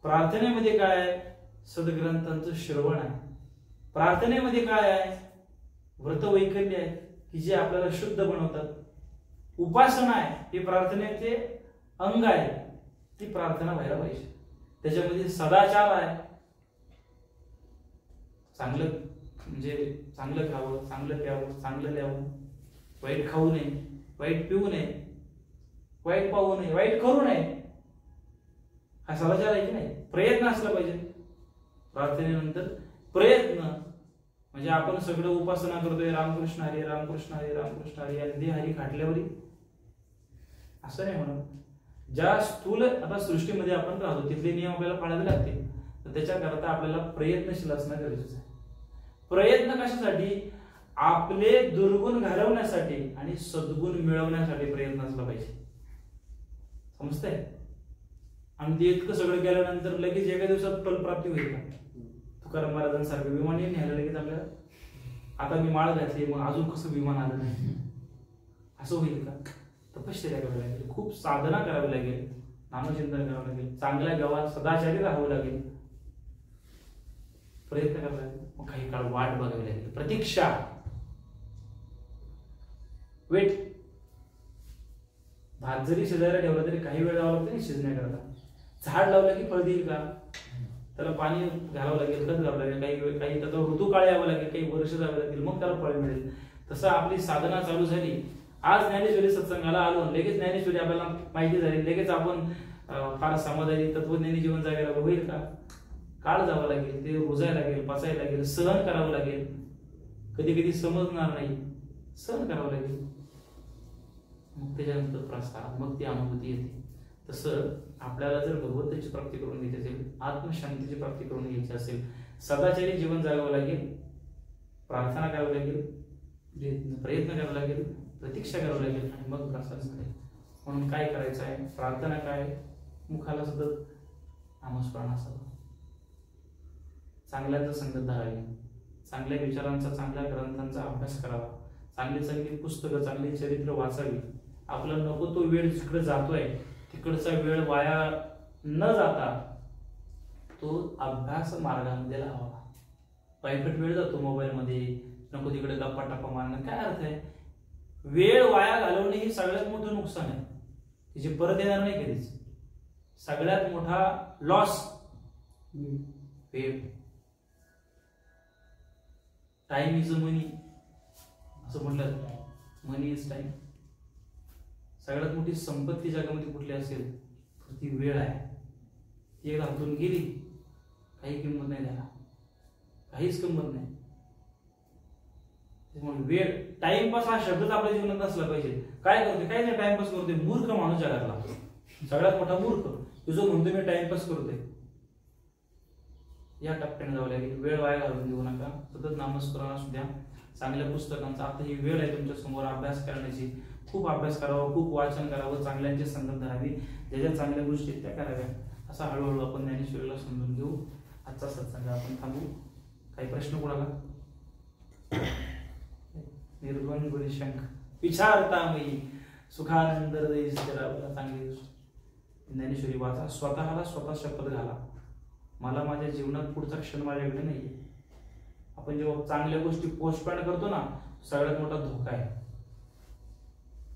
[SPEAKER 1] प्रार्थनेमध्ये काय आहे, सद्ग्रंथांचं श्रवण आहे. प्रार्थनेमध्ये काय आहे, व्रत वैकल्य आहे की जे आपल्याला शुद्ध बनवतात. उपासना आहे, हे प्रार्थनेचे अंग आहे, ती प्रार्थना व्हायला पाहिजे. त्याच्यामध्ये सदाचार आहे, चांगलं म्हणजे चांगलं खावं, चांगलं प्यावं, चांगलं द्यावं, वाईट खाऊ नये, वाईट पिऊ नये, वाईट पाहू नये, वाईट करू नये, हा सदाचार आहे की नाही. प्रयत्न असला पाहिजे. प्रार्थनेनंतर प्रयत्न म्हणजे आपण सगळं उपासना करतोय रामकृष्ण हरी रामकृष्ण हरी रामकृष्ण हरी आणि ते हरी खाटल्यावरी असं नाही म्हणून. ज्या स्थूल आता सृष्टीमध्ये आपण राहतो तिथले नियम आपल्याला पाळावे लागतील, तर त्याच्याकरता आपल्याला प्रयत्नशील असणं गरजेचं आहे. प्रयत्न कशासाठी, आपले दुर्गुण घालवण्यासाठी आणि सद्गुण मिळवण्यासाठी प्रयत्न असला पाहिजे. समजतंय. आणि ते इतकं सगळं केल्यानंतर लगेच एका दिवसात फलप्राप्ती होईल का? तुकाराम महाराजांसारखं विमान न्यायला लगेच आपल्याला आता मी माळ घातली मग अजून कसं विमान आलं नाही असं होईल का? तपश्चर्या करावी लागेल, खूप साधना करावी लागेल, नामचिंतन करावं लागेल, चांगल्या गावात सदाचारी राहावं लागेल, प्रयत्न करावा लागेल, मग काही काळ वाट बघावी लागेल, प्रतीक्षा, वेट. भात जरी शिजायला ठेवला तरी काही वेळ लावला तरी शिजण्याकरता. झाड लावलं की फळ देईल का? त्याला पाणी घालावं लागेल, खत घालावं लागेल, काही त्याचा ऋतूकाळ यावं लागेल, काही वर्ष जावे लागतील, मग त्याला फळ मिळेल. तसं आपली साधना चालू झाली. आज ज्ञानेश्वरी सत्संगाला आलो, लगेच ज्ञानेश्वरी आपल्याला माहिती झाली, लगेच आपण फार समाधानी तत्वज्ञानी जीवन जगायला होईल का? काळ जावं लागेल, ते रुजायला लागेल, पचायला लागेल, सहन करावं लागेल. कधी कधी समजणार नाही, सहन करावं लागेल. मग त्याच्यानंतर प्रसाद, मग ती अनुभूती येते. तसं आपल्याला जर भगवंताची प्राप्ती करून घ्यायची असेल, आत्मशांतीची प्राप्ती करून घ्यायची असेल, सदाचारी जीवन जगावं लागेल, प्रार्थना करावी लागेल, प्रयत्न करावा लागेल, प्रतीक्षा करावी लागेल आणि मग प्रसाद मिळेल. म्हणून काय करायचं आहे, प्रार्थना काय, मुखाला सतत नामस्मरण असावं, चांगल्याचं संगत धरावी, चांगल्या विचारांचा, चांगल्या ग्रंथांचा अभ्यास करावा, चांगली चांगली पुस्तकं, चांगली चरित्र वाचावी. आपला नको तो वेळ जिकडे जातोय तिकडचा वेळ वाया न जाता तो अभ्यास मार्गामध्ये लावावा. वाईट वेळ जातो मोबाईल मध्ये, नको तिकडे गप्पा टप्पा मारणं, काय अर्थ आहे? वेळ वाया घालवणे हे सगळ्यात मोठं नुकसान आहे, की जे परत येणार नाही कधीच. सगळ्यात मोठा लॉस वेळ. टाइम इज अ मनी असं म्हटलं, मनी इज टाइम. सगळ्यात मोठी संपत्ती जगामध्ये कुठली असेल तर ती वेळ आहे. ती एकदा हातून गेली काही किंमत नाही त्याला, काहीच किंमत नाही. वेळ, टाइमपास हा शब्दच आपल्या जीवनात असला पाहिजे. काय करतोय, काय नाही टाइमपास करतोय, मूर्ख माणूस जगातला सगळ्यात मोठा मूर्ख जो म्हणतो मी टाइमपास करतोय. या टप्प्याने जावं लागेल. वेळ वाया घालून देऊ नका, सतत नामस्मरण असू द्या, चांगल्या पुस्तकांचा. आता ही वेळ आहे तुमच्या समोर अभ्यास करण्याची. खूप अभ्यास करावा, खूप वाचन करावं, चांगल्यांची संगत धरावी, ज्या ज्या चांगल्या गोष्टी त्या कराव्या. असा हळूहळू आपण ज्ञानेश्वरीला समजून घेऊ. आजचा सत्संग आपण थांबू. काही प्रश्न कोणाला? निर्द्वंद्व निशंक विचारतामयी सुखानंद हृदय स्थिरावला. चांगली ज्ञानेश्वरी वाचा, स्वतःला स्वतः शपथ घाला, मला माझ्या जीवनात पुढचा क्षण माझ्याकडे नाहीये. आपण जेव्हा चांगल्या गोष्टी पोस्टपोन करतो ना, सगळ्यात मोठा धोका आहे.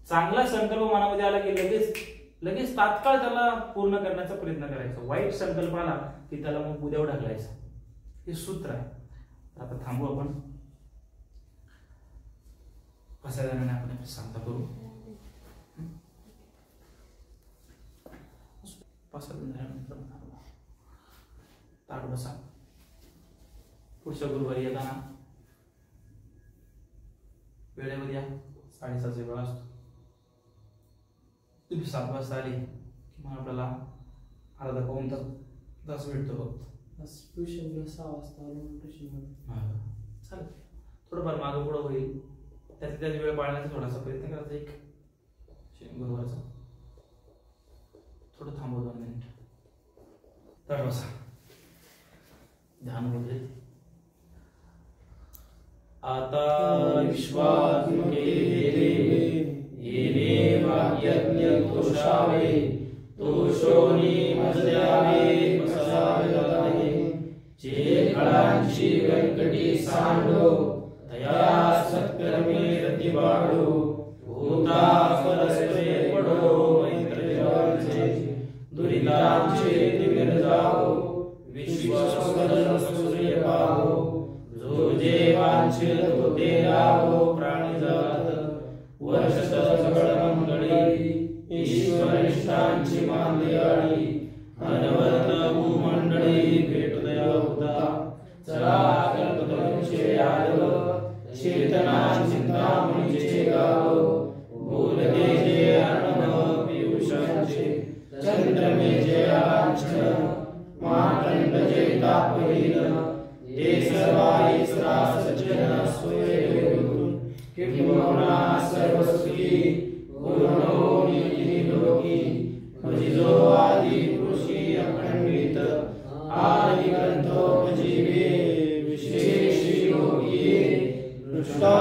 [SPEAKER 1] चांगला संकल्प मनामध्ये आला की लगेच तात्काळ त्याला पूर्ण करण्याचा प्रयत्न करायचा. वाईट संकल्प आला की त्याला मग उद्यावर ढकलायचा. हे सूत्र आहे. आता थांबू आपण. बसायला आपण सांगता करू. ताट बसा. पुढच्या गुरुवारी येताना वेळेवर या. 7:30 वेळ असतो. तुम्ही 7 वाजता आले की मग आपल्याला अर्धा पाऊण तास भेटतो फक्त.
[SPEAKER 3] ट्युशनला 6 वाजता आलो ट्युशन
[SPEAKER 1] चालेल. थोडंफार मागं पुढं होईल, त्याच वेळ पाळण्याचा थोडासा प्रयत्न करायचा. एक गुरुवारचा थोडं थांबव 2 मिनिट. तर बसा, ध्यान होते. आता विश्वात्मके देवे येने वाक्यज्ञ तोषावे तोषोनी मजद्यावे प्रसाददाये जे फळांची व्यंकटी सांडो तया सत्कर्मे रतिवाडो भूता परस्परे पडो मैत्रियांचे दुरितांचे दिव्य जावो विश्वस्वदन सूर्य पावो जो जे वांछित होते राहो प्राणिजात वर्ष सगळ मंगळी ईश्वरिष्ठांची मांदियाळी अनवरत भूमंडळी भेटदया होता. चला कल्पतरूंचे यादव चेतना चिंतामणीचे गाव बोलते जे अर्णव पियुषांचे चंद्रमेचे आलांछन मातंड जे तापहीन ते सर्वाई सज्जन स्वयं किंबहुना सर्वसुखी पूर्णो नीति लोकी भजिजो आदि पुरुषी अखंडित आदि ग्रंथोपजीवे विशेष योगी दृष्टा